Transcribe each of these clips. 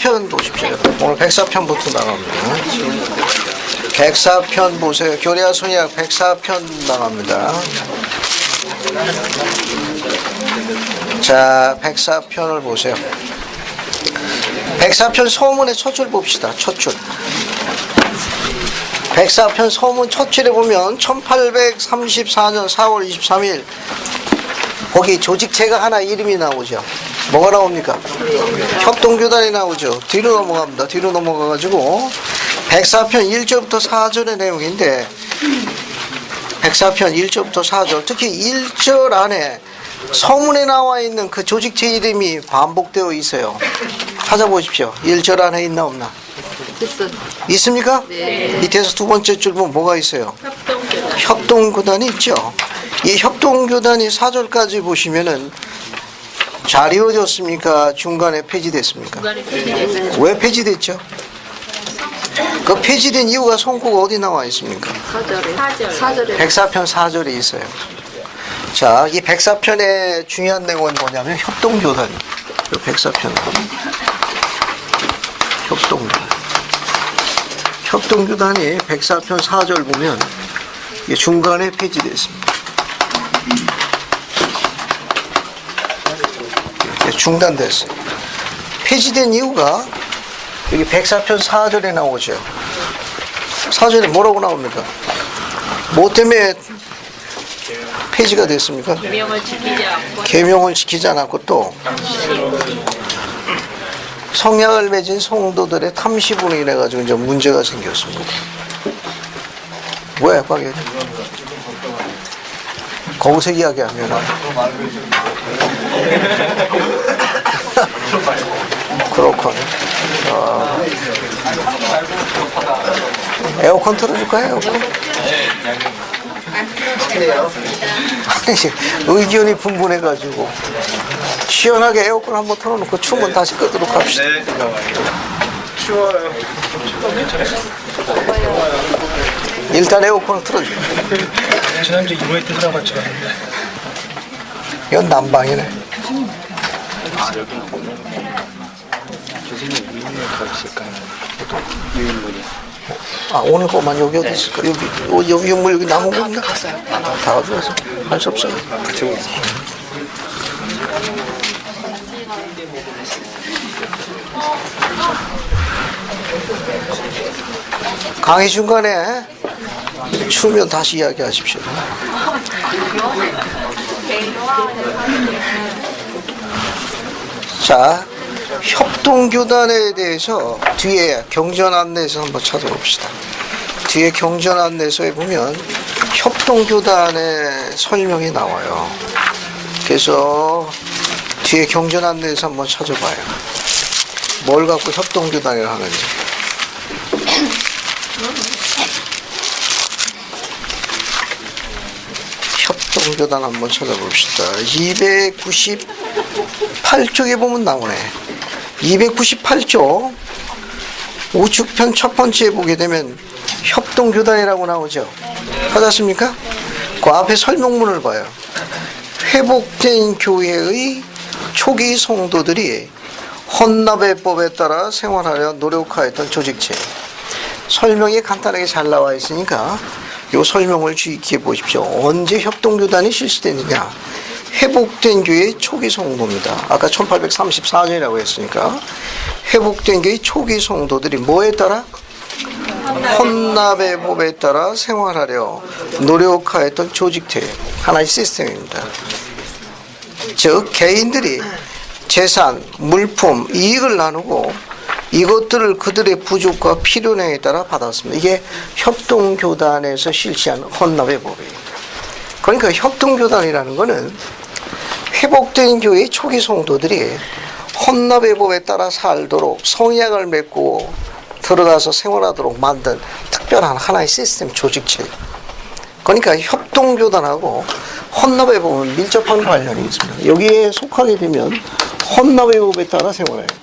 편 보십시오. 오늘 104편부터 나갑니다. 104편 보세요. 교리와 선약 104편 나갑니다. 자, 104편을 보세요. 104편 서문의 첫 줄 봅시다. 첫 줄. 104편 서문 첫 줄에 보면 1834년 4월 23일 거기 조직체가 하나 이름이 나오죠. 뭐가 나옵니까? 협동교단이 나오죠. 뒤로 넘어갑니다. 뒤로 넘어가가지고 104편 1절부터 4절의 내용인데 104편 1절부터 4절 특히 1절 안에 서문에 나와 있는 그 조직체 이름이 반복되어 있어요. 찾아보십시오. 1절 안에 있나 없나? 있습니까? 네. 밑에서 두 번째 줄 보면 뭐가 있어요? 협동교단이 있죠. 이 협동교단이 4절까지 보시면은 잘 이루어졌습니까? 중간에 폐지됐습니까? 왜 폐지됐죠? 그 폐지된 이유가 성구가 어디 나와 있습니까? 4절에 104편 4절에 있어요. 자, 이 104편의 중요한 내용은 뭐냐면 협동교단이에요. 104편. 협동교단이 104편 4절 보면 이게 중간에 폐지됐습니다. 중단됐어요. 폐지된 이유가 여기 104편 4절에 나오죠. 4절에 뭐라고 나옵니까? 뭐 때문에 폐지가 됐습니까? 계명을 지키지 않았고 또 성약을 맺은 성도들의 탐시분으로 인해 가지고 이제 문제가 생겼습니다. 왜 박예리? 거기서 이야기하면 그렇군. 에어컨 틀어줄까요? 에어컨? 아니, 의견이 분분해가지고 시원하게 에어컨 한번 틀어놓고 추우면 다시 끄도록 합시다. 추워요. 일단 에어컨을 틀어줘요. 지난주 이모이트 사람 같이 갔는데. 이건 난방이네. 교수님 유인물 가르칠까요? 유인물이. 아, 오늘 거만 여기 어디 있을까? 여기 유물 여기 남은 거 있나? 다 가져와서 할 수 없어요. 같이 오겠습니다. 강의 중간에 추우면 다시 이야기하십시오. 자, 협동교단에 대해서 뒤에 경전 안내서 한번 찾아봅시다. 뒤에 경전 안내서에 보면 협동교단의 설명이 나와요. 그래서 뒤에 경전 안내서 한번 찾아봐요. 뭘 갖고 협동교단이라 하는지. 협동교단 한번 찾아봅시다. 298쪽에 보면 나오네. 298쪽 우측편 첫 번째에 보게 되면 협동교단이라고 나오죠. 찾았습니까? 그 앞에 설명문을 봐요. 회복된 교회의 초기 성도들이 헌납의법에 따라 생활하려 노력하였던 조직체. 설명이 간단하게 잘 나와 있으니까 이 설명을 주의 깊게 보십시오. 언제 협동교단이 실시됐느냐? 회복된 교회의 초기 성도입니다. 아까 1834년이라고 했으니까 회복된 교회의 초기 성도들이 뭐에 따라? 헌납의 법에 따라 생활하려 노력하였던 조직체, 하나의 시스템입니다. 즉 개인들이 재산, 물품, 이익을 나누고 이것들을 그들의 부족과 필요량에 따라 받았습니다. 이게 협동교단에서 실시한 헌납의 법이에요. 그러니까 협동교단이라는 것은 회복된 교회의 초기 성도들이 헌납의 법에 따라 살도록 성약을 맺고 들어가서 생활하도록 만든 특별한 하나의 시스템 조직체. 그러니까 협동교단하고 헌납의 법은 밀접한 관련이 있습니다. 여기에 속하게 되면 헌납의 법에 따라 생활해야 돼요.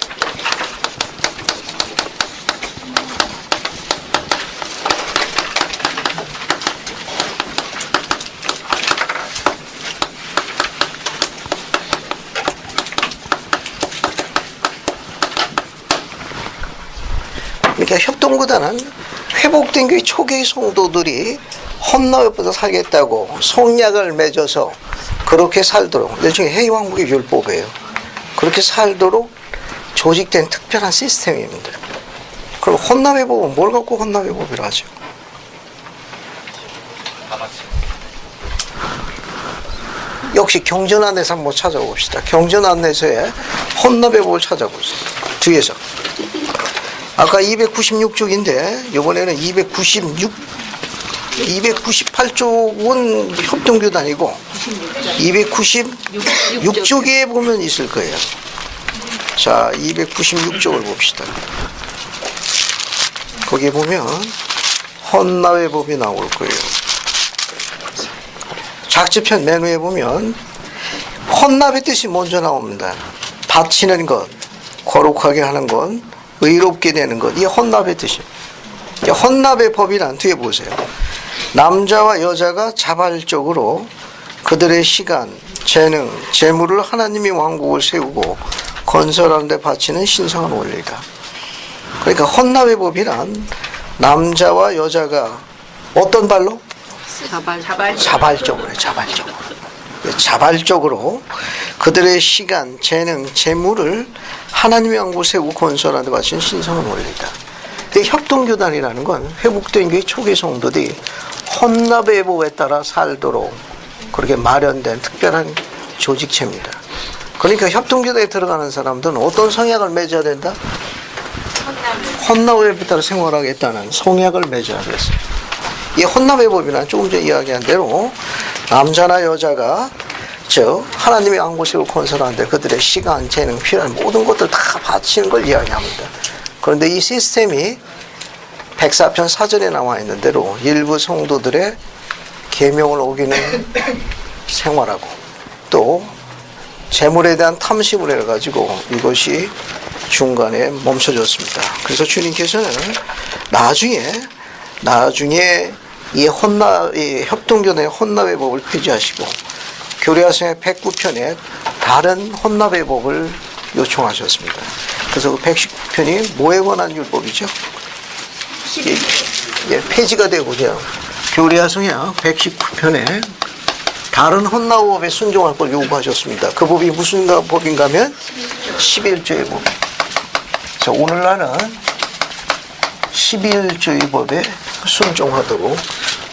그러니까 협동구단은 회복된 교회 초기 성도들이 헌납에보다 살겠다고 성약을 맺어서 그렇게 살도록, 일종의 해왕국의 율법이에요. 그렇게 살도록 조직된 특별한 시스템입니다. 그럼 헌납회복은 뭘 갖고 헌납회복이라 하죠? 역시 경전안내서 한번 찾아봅시다. 경전안내서에 헌납회복을 찾아보세요. 뒤에서. 아까 296쪽인데 이번에는 298쪽은 협동교단이고 296쪽에 보면 있을 거예요. 자, 296쪽을 봅시다. 거기에 보면 헌납회복이 나올 거예요. 작지편 맨 위에 보면 헌납의 뜻이 먼저 나옵니다. 바치는 것, 거룩하게 하는 것, 의롭게 되는 것, 이게 헌납의 뜻이에요. 헌납의 법이란 뒤에 보세요. 남자와 여자가 자발적으로 그들의 시간, 재능, 재물을 하나님의 왕국을 세우고 건설하는 데 바치는 신성한 원리다. 그러니까 헌납의 법이란 남자와 여자가 어떤 발로? 자발적으로 그들의 시간, 재능, 재물을 하나님의 왕국을 세우고 건설하는 데 바치는 신성한 원리다. 협동교단이라는 건 회복된 교회 초기 성도들이 헌납의 법에 따라 살도록 그렇게 마련된 특별한 조직체입니다. 그러니까 협동교단에 들어가는 사람들은 어떤 성약을 맺어야 된다? 헌납의 법에 따라 생활하겠다는 성약을 맺어야 됐어요. 이 헌납의 법이란 조금 전에 이야기한 대로 남자나 여자가 하나님의 왕국을 세우고 건설하는데 그들의 시간, 재능, 필요한 모든 것들 다 바치는 걸 이야기합니다. 그런데 이 시스템이 백사편 사전에 나와 있는 대로 일부 성도들의 계명을 어기는 생활하고 또 재물에 대한 탐심을 해가지고 이것이 중간에 멈춰졌습니다. 그래서 주님께서는 나중에 이 협동교단의 헌납의 법을 폐지하시고 교리학생의 109편에 다른 헌납의 법을 요청하셨습니다. 그래서 그 119편이 뭐에 관한 율법이죠? 폐지가 되고요. 교리학생의 119편에 다른 헌납법에 순종할 걸 요구하셨습니다. 그 법이 무슨 법인가 하면 11조의 법. 그래서 오늘날은 11조의 법에 순종하도록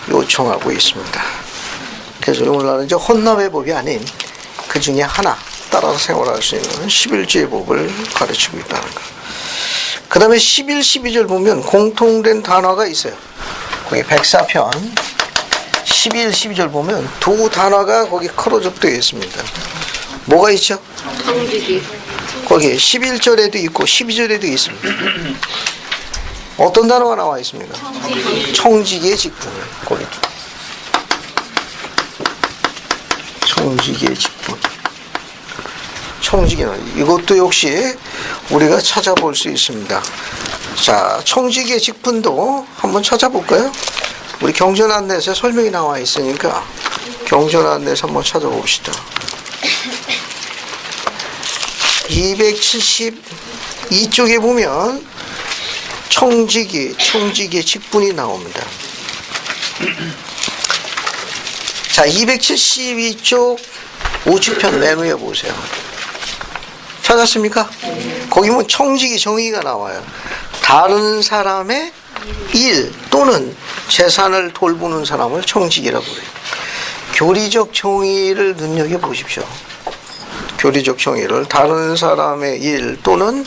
요청하고 있습니다. 그래서 오늘날은 이제 헌납의 법이 아닌 그 중에 하나 따라서 생활할 수 있는 11조의 법을 가르치고 있다는 것. 그 다음에 11, 12절 보면 공통된 단어가 있어요. 거기 104편 11, 12절 보면 두 단어가 거기 크로즈되어 있습니다. 뭐가 있죠? 청지기. 거기 11절에도 있고 12절에도 있습니다. 어떤 단어가 나와 있습니까? 청지기의 직분. 거기 청지기의 직분. 청지기는 이것도 역시 우리가 찾아볼 수 있습니다. 자, 청지기의 직분도 한번 찾아볼까요? 우리 경전안내서에 설명이 나와 있으니까 경전안내서 한번 찾아봅시다. 272쪽에 보면 청지기의 직분이 나옵니다. 자, 272쪽 우측편 맨 위에 보세요. 찾았습니까? 거기 보면 청지기 정의가 나와요. 다른 사람의 일 또는 재산을 돌보는 사람을 청지기라고 그래요. 교리적 정의를 눈여겨보십시오. 교리적 정의를 다른 사람의 일 또는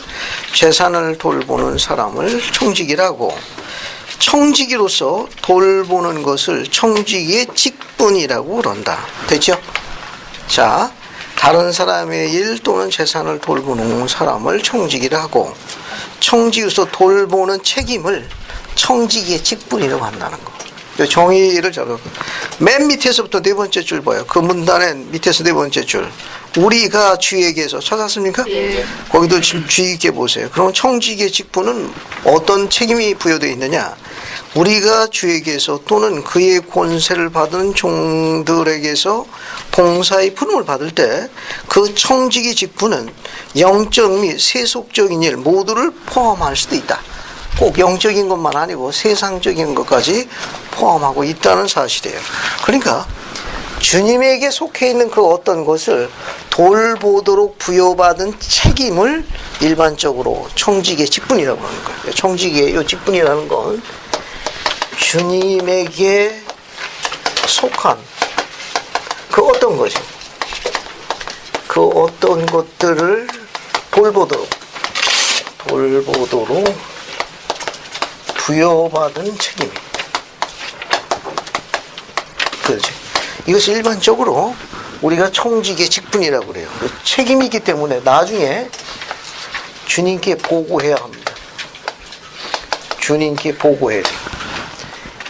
재산을 돌보는 사람을 청지기라고, 청지기로서 돌보는 것을 청지기의 직분이라고 그런다. 됐죠? 자, 다른 사람의 일 또는 재산을 돌보는 사람을 청지기라고, 청지기로서 돌보는 책임을 청지기의 직분이라고 한다는 거. 정의를 잡고 맨 밑에서부터 네 번째 줄 봐요. 그 문단의 밑에서 네 번째 줄. 우리가 주에게서 찾았습니까? 예. 거기도 지금 주의 있게 보세요. 그럼 청지기의 직분은 어떤 책임이 부여되어 있느냐? 우리가 주에게서 또는 그의 권세를 받은 종들에게서 봉사의 부름을 받을 때 그 청지기 직분은 영적 및 세속적인 일 모두를 포함할 수도 있다. 꼭 영적인 것만 아니고 세상적인 것까지 포함하고 있다는 사실이에요. 그러니까 주님에게 속해 있는 그 어떤 것을 돌보도록 부여받은 책임을 일반적으로 청지기의 직분이라고 하는 거예요. 청지기의 이 직분이라는 건 주님에게 속한 그 어떤 것이, 그 어떤 것들을 돌보도록 부여받은 책임. 그렇지. 이것을 일반적으로 우리가 청지기의 직분이라고 그래요. 책임이기 때문에 나중에 주님께 보고해야 합니다. 주님께 보고해야 돼요.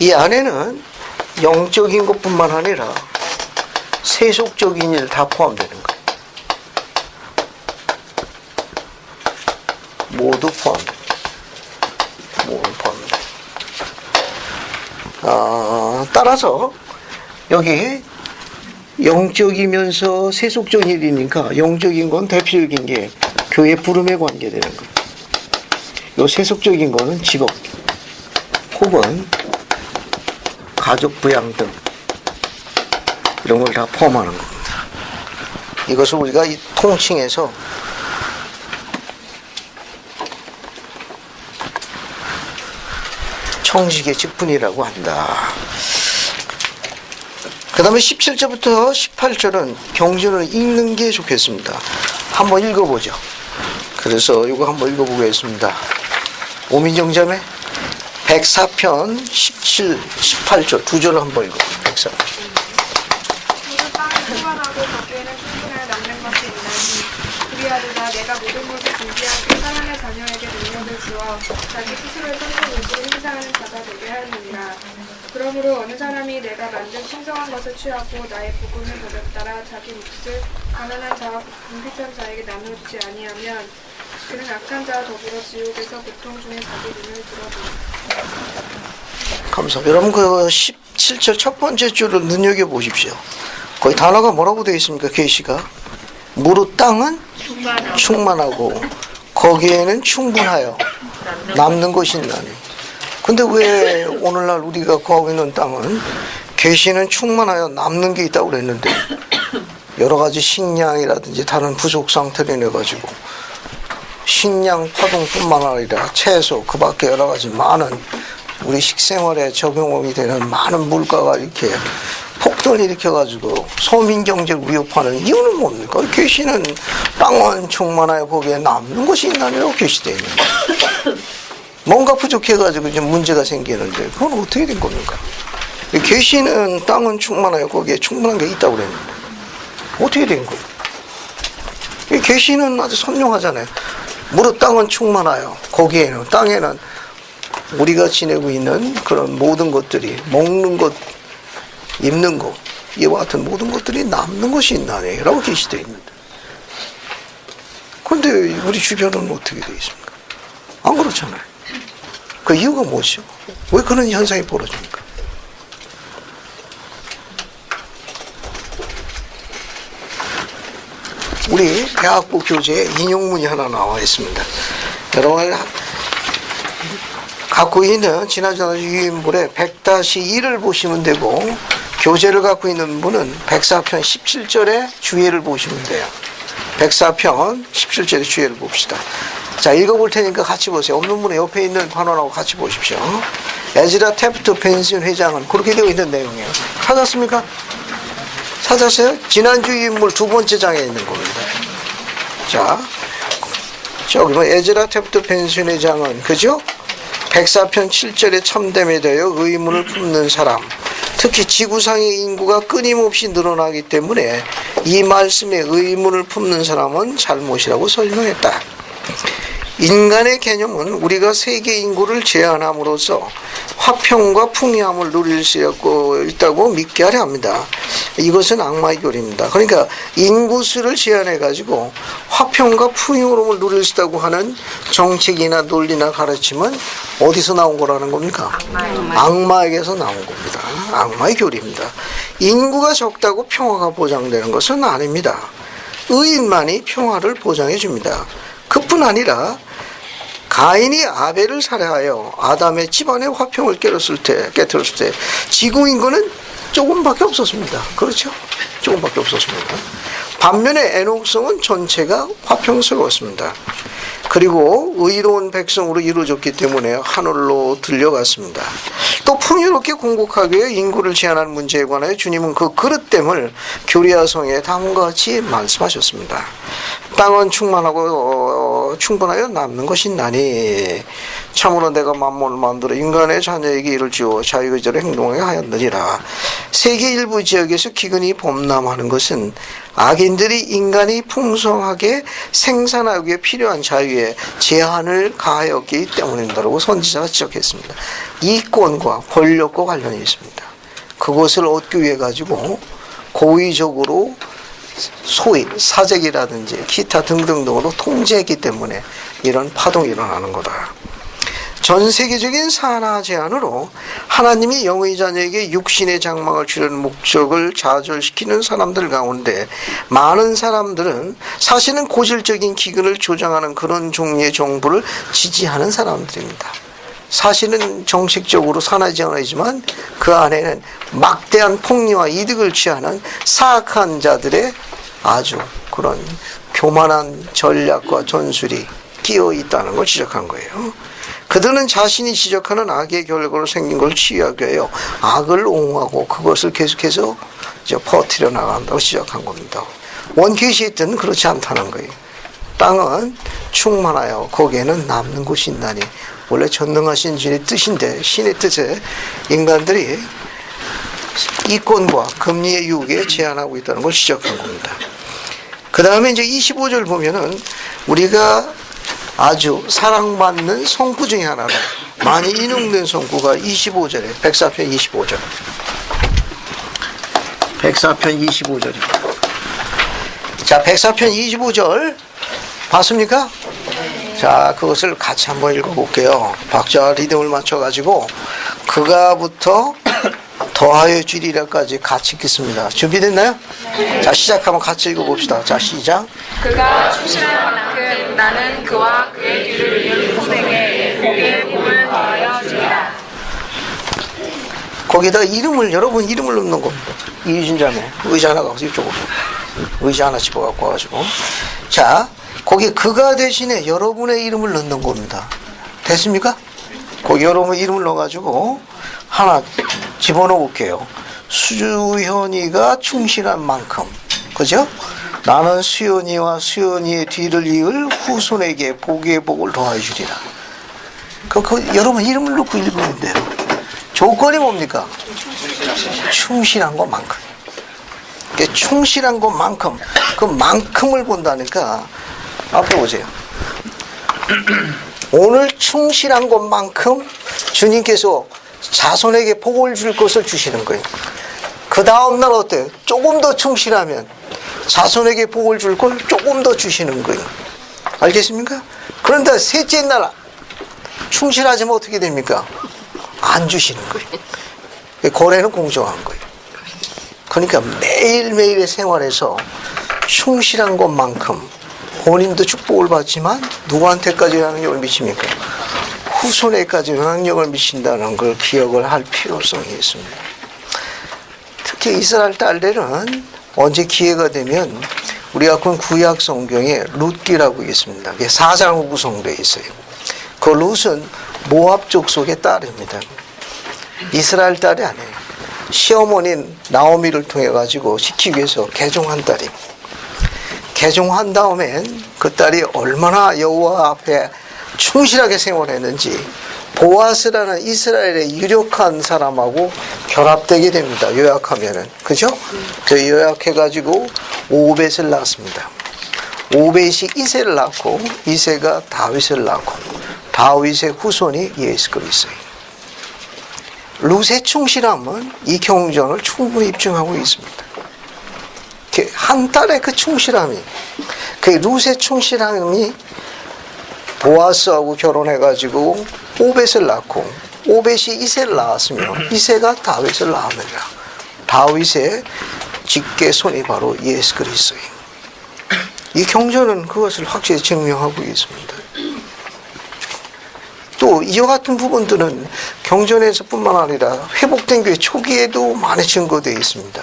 이 안에는 영적인 것뿐만 아니라 세속적인 일 다 포함되는 거예요. 모두 포함됩니다. 모두 포함됩니다. 따라서 여기 영적이면서 세속적인 일이니까 영적인 건 대표적인 게 교회 부름에 관계되는 거예요. 요 세속적인 거는 직업 혹은 가족 부양 등 이런 걸 다 포함하는 겁니다. 이것을 우리가 이 통칭해서 청지기의 직분이라고 한다. 그 다음에 17절부터 18절은 경전을 읽는 게 좋겠습니다. 한번 읽어보죠. 그래서 이거 한번 읽어보겠습니다. 오민정 자매 104편 17, 18절 두 절을 한번 읽어보죠. 104편. 모든 땅은 충만하고 거기에는 충분하여 남는 것이 있나니 그리하도다 내가 모든 것을 준비하게 사랑의 자녀에게 능력을 주어 자기 스스로의 선한 의지를 행사하는 자가 되게 하느니라. 그러므로 어느 사람이 내가 만든 신성한 것을 취하고 나의 복음을 버렸다라 자기 몫을 가난한 자와 궁핍한 자에게 나누지 아니하면 그는 악한 자와 더불어 지옥에서 고통 중에 자기 눈을 들어보라. 감사합니다. 여러분 그 17절 첫 번째 줄을 눈여겨보십시오. 거기 단어가 뭐라고 되어 있습니까? 계시가 무릇 땅은 충만하고 거기에는 충분하여 남는 것이 있나니. 근데 왜 오늘날 우리가 구하고 있는 땅은 계시는 충만하여 남는 게 있다고 그랬는데 여러 가지 식량이라든지 다른 부족 상태를 인해 가지고 식량 파동뿐만 아니라 채소 그 밖에 여러 가지 많은 우리 식생활에 적용이 되는 많은 물가가 이렇게 폭등을 일으켜가지고 서민 경제를 위협하는 이유는 뭡니까? 계시는 땅은 충만하여 거기에 남는 것이 있나니라고 계시되어 있는 거예요. 뭔가 부족해가지고 좀 문제가 생기는데 그건 어떻게 된 겁니까? 계시는 땅은 충만하여 거기에 충분한 게 있다고 그랬는데 어떻게 된 거예요? 계시는 아주 선명하잖아요. 무릇 땅은 충만하여 거기에는 땅에는 우리가 지내고 있는 그런 모든 것들이 먹는 것, 입는 것 이와 같은 모든 것들이 남는 것이 있나니 라고 계시되어 있는데 그런데 우리 주변은 어떻게 되어 있습니까? 안 그렇잖아요. 그 이유가 뭐죠? 왜 그런 현상이 벌어집니까? 우리 대학부 교재에 인용문이 하나 나와 있습니다. 여러분 갖고 있는 지난주 유인물에 100-1을 보시면 되고 교재를 갖고 있는 분은 104편 17절의 주예를 보시면 돼요. 104편 17절의 주예를 봅시다. 자, 읽어볼 테니까 같이 보세요. 없는 분은 옆에 있는 반원하고 같이 보십시오. 에즈라 테프트 벤슨 회장은 그렇게 되어 있는 내용이에요. 찾았습니까? 찾았어요? 지난주 인물 두 번째 장에 있는 겁니다. 자, 저기 뭐 에즈라 테프트 벤슨 회장은 그죠? 104편 7절에 참됨에 대하여 의문을 품는 사람, 특히 지구상의 인구가 끊임없이 늘어나기 때문에 이 말씀에 의문을 품는 사람은 잘못이라고 설명했다. 인간의 개념은 우리가 세계 인구를 제한함으로써 화평과 풍요함을 누릴 수 있다고 믿게 하려 합니다. 이것은 악마의 교리입니다. 그러니까 인구수를 제한해 가지고 화평과 풍요로움을 누릴 수 있다고 하는 정책이나 논리나 가르침은 어디서 나온 거라는 겁니까? 악마에게서 나온 겁니다. 악마의 교리입니다. 인구가 적다고 평화가 보장되는 것은 아닙니다. 의인만이 평화를 보장해 줍니다. 그뿐 아니라 가인이 아벨을 살해하여 아담의 집안의 화평을 깨뜨렸을 때 지구 인구는 조금밖에 없었습니다. 그렇죠? 조금밖에 없었습니다. 반면에 에녹성은 전체가 화평스러웠습니다. 그리고 의로운 백성으로 이루어졌기 때문에 하늘로 들려갔습니다. 또 풍요롭게 공곡하기 위해 인구를 제한하는 문제에 관하여 주님은 그 그릇됨을 교리야성에 다음과 같이 말씀하셨습니다. 땅은 충만하고 충분하여 남는 것이 나니 참으로 내가 만물을 만들어 인간의 자녀에게 이를 주어 자유의지로 행동하게 하였느니라. 세계 일부 지역에서 기근이 범람하는 것은 악인들이 인간이 풍성하게 생산하기 위해 필요한 자유에 제한을 가하였기 때문이다라고 선지자가 지적했습니다. 이권과 권력과 관련이 있습니다. 그것을 얻기 위해 가지고 고의적으로 소위 사재기라든지 기타 등등으로 통제했기 때문에 이런 파동이 일어나는 거다. 전 세계적인 산하 제한으로 하나님이 영의 자녀에게 육신의 장막을 주려는 목적을 좌절시키는 사람들 가운데 많은 사람들은 사실은 고질적인 기근을 조장하는 그런 종류의 정부를 지지하는 사람들입니다. 사실은 정식적으로 산하 제한이지만 그 안에는 막대한 폭리와 이득을 취하는 사악한 자들의 아주 그런 교만한 전략과 전술이 끼어 있다는 걸 지적한 거예요. 그들은 자신이 지적하는 악의 결과로 생긴 걸 치유하기 위하여 악을 옹호하고 그것을 계속해서 퍼뜨려 나간다고 지적한 겁니다. 원케이시에 있든 그렇지 않다는 거예요. 땅은 충만하여 거기에는 남는 곳이 있나니, 원래 전능하신 주의 뜻인데 신의 뜻에 인간들이 이권과 금리의 유혹에 제한하고 있다는 걸 지적한 겁니다. 그 다음에 이제 25절 보면은 우리가 아주 사랑받는 성구 중에 하나로 많이 인용된 성구가 25절에 백사편 25절. 백사편 25절입니다. 자, 백사편 25절 봤습니까? 자, 그것을 같이 한번 읽어볼게요. 박자와 리듬을 맞춰가지고 그가부터 더하여 주리라까지 같이 읽겠습니다. 준비됐나요? 네. 자, 시작하면 같이 읽어봅시다. 자, 시작. 그가 충실한 만큼 나는 그와 그의 뒤를 이을 후생에 복의 복을 더하여 주리라. 거기다가 이름을, 여러분 이름을 넣는 겁니다. 이유진 자매 의자 하나 가서 이쪽으로 의자 하나 집어갖고 와가지고, 자, 거기 그가 대신에 여러분의 이름을 넣는 겁니다. 됐습니까? 거기 여러분 이름을 넣어가지고 하나 집어넣어 볼게요. 수현이가 충실한 만큼, 그죠? 나는 수현이와 수현이의 뒤를 이을 후손에게 복의 복을 더하여 주리라. 여러분 이름을 넣고 읽으면 돼요. 조건이 뭡니까? 충실한 것만큼. 충실한 것만큼, 그 만큼을 본다니까. 앞에 보세요. 오늘 충실한 것만큼 주님께서 자손에게 복을 줄 것을 주시는 거예요. 그 다음날 어때요? 조금 더 충실하면 자손에게 복을 줄 걸 조금 더 주시는 거예요. 알겠습니까? 그런데 셋째 날 충실하지면 어떻게 됩니까? 안 주시는 거예요. 거래는 공정한 거예요. 그러니까 매일매일의 생활에서 충실한 것만큼 본인도 축복을 받지만 누구한테까지 영향력을 미칩니까? 후손에까지 영향력을 미친다는 걸 기억을 할 필요성이 있습니다. 특히 이스라엘 딸들은 언제 기회가 되면 우리가 본 구약 성경에 룻기라고 있습니다. 그게 4장으로 구성되어 있어요. 그 룻은 모압 족속의 딸입니다. 이스라엘 딸이 아니에요. 시어머니인 나오미를 통해 가지고 시키기 위해서 개종한 딸입니다. 개종한 다음엔 그 딸이 얼마나 여호와 앞에 충실하게 생활했는지 보아스라는 이스라엘의 유력한 사람하고 결합되게 됩니다. 요약하면은, 그죠? 그 요약해가지고 오벳을 낳았습니다. 오벳이 이새를 낳고 이새가 다윗을 낳고 다윗의 후손이 예수 그리스도예요. 룻의 충실함은 이 경전을 충분히 입증하고 있습니다. 한 딸의 그 충실함이, 그 룻의 충실함이 보아스하고 결혼해가지고 오벳을 낳고 오벳이 이새를 낳았으며 이새가 다윗을 낳았느니라. 다윗의 직계손이 바로 예수 그리스도예요. 이 경전은 그것을 확실히 증명하고 있습니다. 이와 같은 부분들은 경전에서뿐만 아니라 회복된 교회 초기에도 많이 증거되어 있습니다.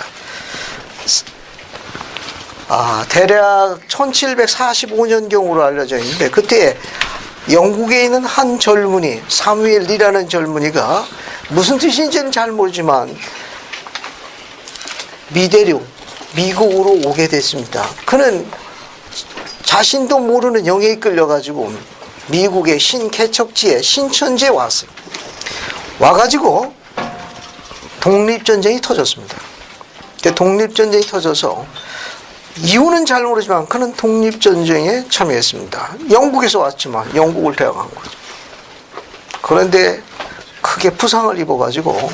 대략 1745년경으로 알려져 있는데, 그때 영국에 있는 한 젊은이, 사무엘이라는 젊은이가 무슨 뜻인지는 잘 모르지만 미국으로 오게 됐습니다. 그는 자신도 모르는 영에 이끌려가지고 미국의 신개척지에 신천지에 왔어요. 와가지고 독립전쟁이 터졌습니다. 독립전쟁이 터져서 이유는 잘 모르지만 그는 독립전쟁에 참여했습니다. 영국에서 왔지만 영국을 대항한 거죠. 그런데 크게 부상을 입어가지고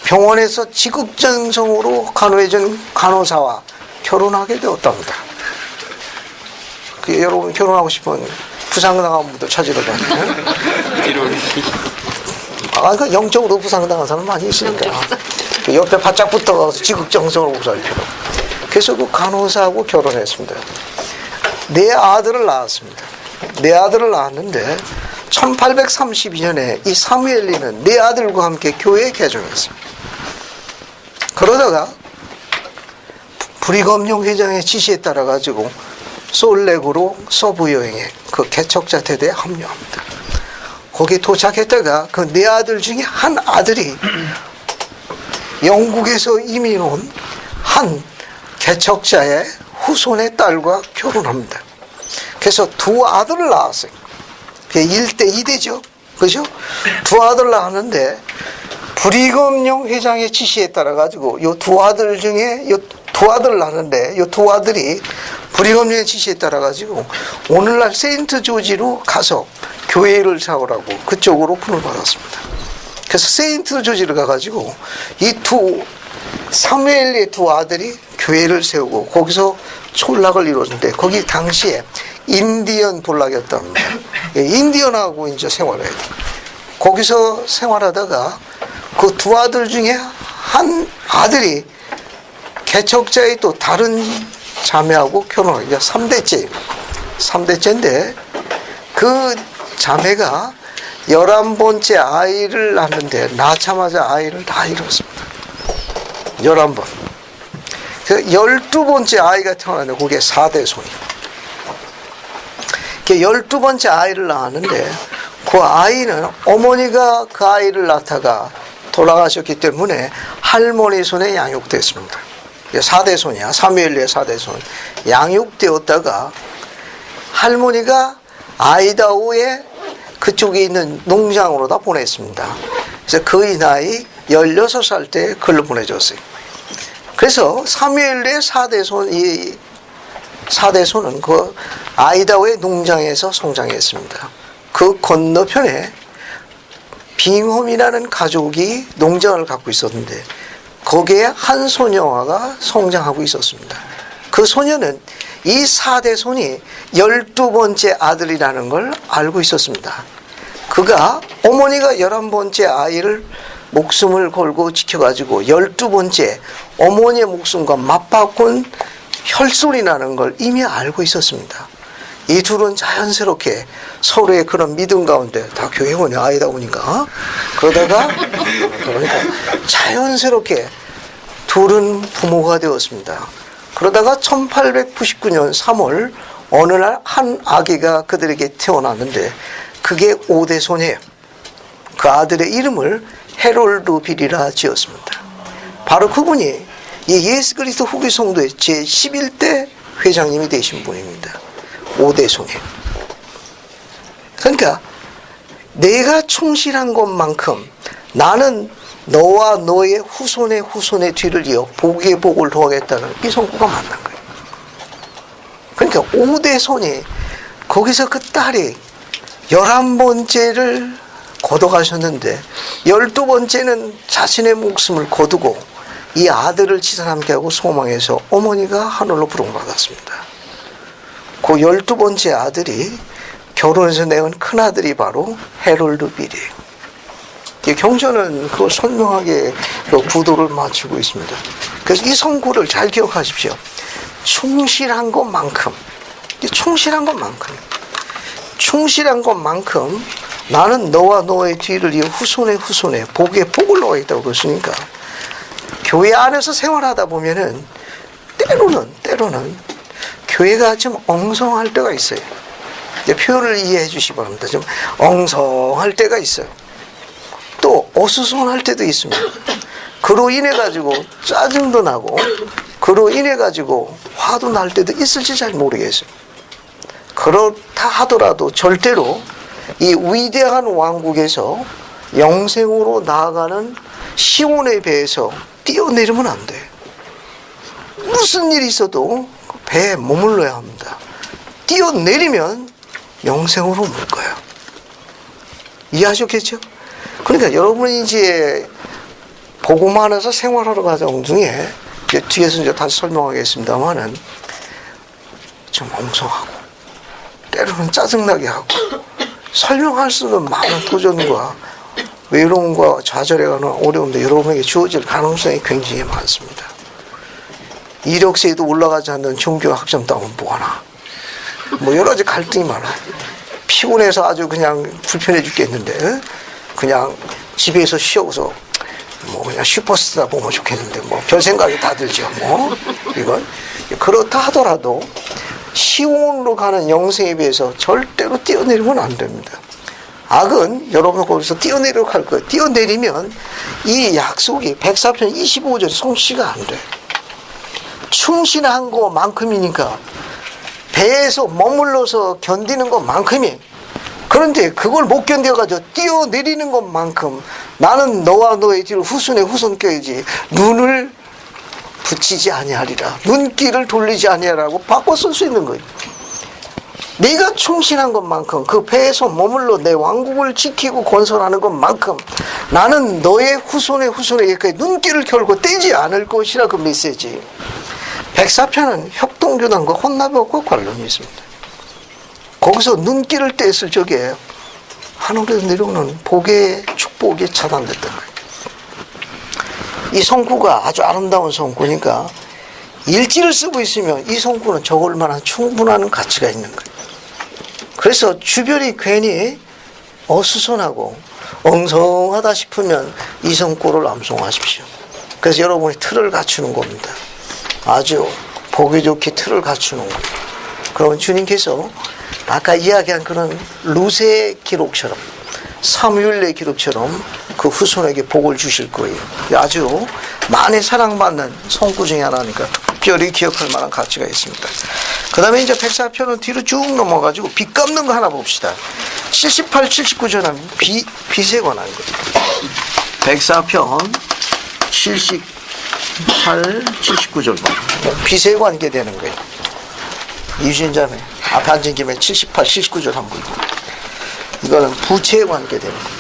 병원에서 지극정성으로 간호해준 간호사와 결혼하게 되었답니다. 여러분 결혼하고 싶으면 부상당한 분도 찾으러 가요. 그러니까 영적으로 부상당한 사람 많이 있으니까 그 옆에 바짝 붙어가서 지극정성으로 보살피고. 그래서 그 간호사하고 결혼했습니다. 네 아들을 낳았습니다. 네 아들을 낳았는데 1832년에 이 사무엘리는 네 아들과 함께 교회에 개종했습니다. 그러다가 브리검용 회장의 지시에 따라 가지고 솔렉으로 서부 여행에 그 개척자 대대에 합류합니다. 거기 도착했다가 그 네 아들 중에 한 아들이 영국에서 이민 온 한 개척자의 후손의 딸과 결혼합니다. 그래서 두 아들을 낳았어요. 1대 2대죠. 그죠? 두 아들 낳았는데 브리검용 회장의 지시에 따라 가지고 요 두 아들 중에 요 두 아들 낳았는데 요 두 아들이 브리검용의 지시에 따라 가지고 오늘날 세인트 조지로 가서 교회를 세우라고 그쪽으로 오픈을 받았습니다. 그래서 세인트 조지를 가가지고 이 두 사무엘의 두 아들이 교회를 세우고 거기서 촌락을 이루었는데 거기 당시에 인디언 본락이었답니다. 인디언하고 이제 생활해야 돼. 거기서 생활하다가 그 두 아들 중에 한 아들이 개척자의 또 다른 자매하고 결혼을, 이제 3대째인데 그 자매가 11번째 아이를 낳는데 낳자마자 아이를 다 잃었습니다. 11번. 12번째 아이가 태어났는데 그게 4대손이에요. 12번째 아이를 낳았는데 그 아이는 어머니가 그 아이를 낳다가 돌아가셨기 때문에 할머니 손에 양육됐습니다. 4대손이야. 사무엘리의 4대손. 양육되었다가 할머니가 아이다호의 그쪽에 있는 농장으로 다 보냈습니다. 그래서 그의 나이 16살 때 글로 보내줬어요. 그래서 사무엘리의 4대손, 이 4대손은 그 아이다호의 농장에서 성장했습니다. 그 건너편에 빙홈이라는 가족이 농장을 갖고 있었는데 거기에 한 소녀가 성장하고 있었습니다. 그 소녀는 이 4대손이 12번째 아들이라는 걸 알고 있었습니다. 그가 어머니가 11번째 아이를 목숨을 걸고 지켜가지고 12번째 어머니의 목숨과 맞바꾼 혈손이 나는 걸 이미 알고 있었습니다. 이 둘은 자연스럽게 서로의 그런 믿음 가운데 다 교회원이 아이다 보니까 그러니까 자연스럽게 둘은 부모가 되었습니다. 그러다가 1899년 3월 어느 날 한 아기가 그들에게 태어났는데 그게 5대손이에요. 그 아들의 이름을 헤롤드 빌이라 지었습니다. 바로 그분이 예수 그리스도 후기 성도의 제11대 회장님이 되신 분입니다. 5대손이에요. 그러니까 내가 충실한 것만큼 나는 너와 너의 후손의 후손의 뒤를 이어 복의 복을 더하겠다는 이 성구가 만난 거예요. 그러니까 5대손이 거기서 그 딸이 11번째를 거둬가셨는데 12번째는 자신의 목숨을 거두고 이 아들을 치사함께 하고 소망해서 어머니가 하늘로 부름받았습니다. 그 12번째 아들이 결혼해서 낳은 큰아들이 바로 헤롤드 빌이에요. 경전은 그 선명하게 그 구도를 맞추고 있습니다. 그래서 이 성구를 잘 기억하십시오. 충실한 것만큼 나는 너와 너의 뒤를 이어 후손의 후손에 복에 복을 넣어있다고 그랬으니까 교회 안에서 생활하다 보면은 때로는 교회가 좀 엉성할 때가 있어요. 표현을 이해해 주시기 바랍니다. 좀 엉성할 때가 있어요. 또 어수선할 때도 있습니다. 그로 인해 가지고 짜증도 나고 그로 인해 가지고 화도 날 때도 있을지 잘 모르겠어요. 그렇다 하더라도 절대로 이 위대한 왕국에서 영생으로 나아가는 시온의 배에서 뛰어내리면 안 돼. 무슨 일이 있어도 배에 머물러야 합니다. 뛰어내리면 영생으로 물 거예요. 이해하셨겠죠? 그러니까 여러분이 이제 복음 안에서 생활하러 가는 중에 뒤에서 이제 다시 설명하겠습니다만은 좀 엉성하고 때로는 짜증나게 하고 설명할 수 없는 많은 도전과 외로움과 좌절해가는 어려움도 여러분에게 주어질 가능성이 굉장히 많습니다. 이력서에도 올라가지 않는 종교 학점 따면 뭐하나 뭐 여러 가지 갈등이 많아. 피곤해서 아주 그냥 불편해 죽겠는데 그냥 집에서 쉬어서 뭐 그냥 슈퍼스타 보면 좋겠는데 뭐 별 생각이 다 들죠. 뭐 이건 그렇다 하더라도 시온으로 가는 영생에 비해서 절대로 뛰어내리면 안 됩니다. 악은 여러분 거기서 뛰어내리려고 할 거예요. 뛰어내리면 이 약속이 104편 25절 성취가 안 돼. 충신한 것만큼이니까 배에서 머물러서 견디는 것만큼이. 그런데 그걸 못 견뎌가지고 뛰어내리는 것만큼 나는 너와 너의 뒤를 후손의 후손 껴야지 눈을 붙이지 아니하리라, 눈길을 돌리지 아니하라고 바꿔 쓸 수 있는 거예요. 네가 충신한 것만큼 그 배에서 머물러 내 왕국을 지키고 건설하는 것만큼 나는 너의 후손의 후손에게 눈길을 결고 떼지 않을 것이라. 그 메시지. 104편은 협동교단과 혼납과 관련이 있습니다. 거기서 눈길을 뗐을 적에 하늘에서 내려오는 복의 축복이 차단됐던 거예요. 이 성구가 아주 아름다운 성구니까 일지를 쓰고 있으면 이 성구는 적을 만한 충분한 가치가 있는 거예요. 그래서 주변이 괜히 어수선하고 엉성하다 싶으면 이 성구를 암송하십시오. 그래서 여러분이 틀을 갖추는 겁니다. 아주 보기 좋게 틀을 갖추는 거예요. 그러면 주님께서 아까 이야기한 그런 루세의 기록처럼, 사무엘의 기록처럼 그 후손에게 복을 주실 거예요. 아주 많이 사랑받는 성구 중에 하나니까 특별히 기억할 만한 가치가 있습니다. 그 다음에 이제 104편은 뒤로 쭉 넘어가지고 빚 갚는 거 하나 봅시다. 78, 79절은 빚에 관한 거예요. 104편 78, 79절 빚에 관계되는 거예요. 유진자매 앞에 앉은 김에 78, 79절 한번 이거는 부채에 관계되는 거예요.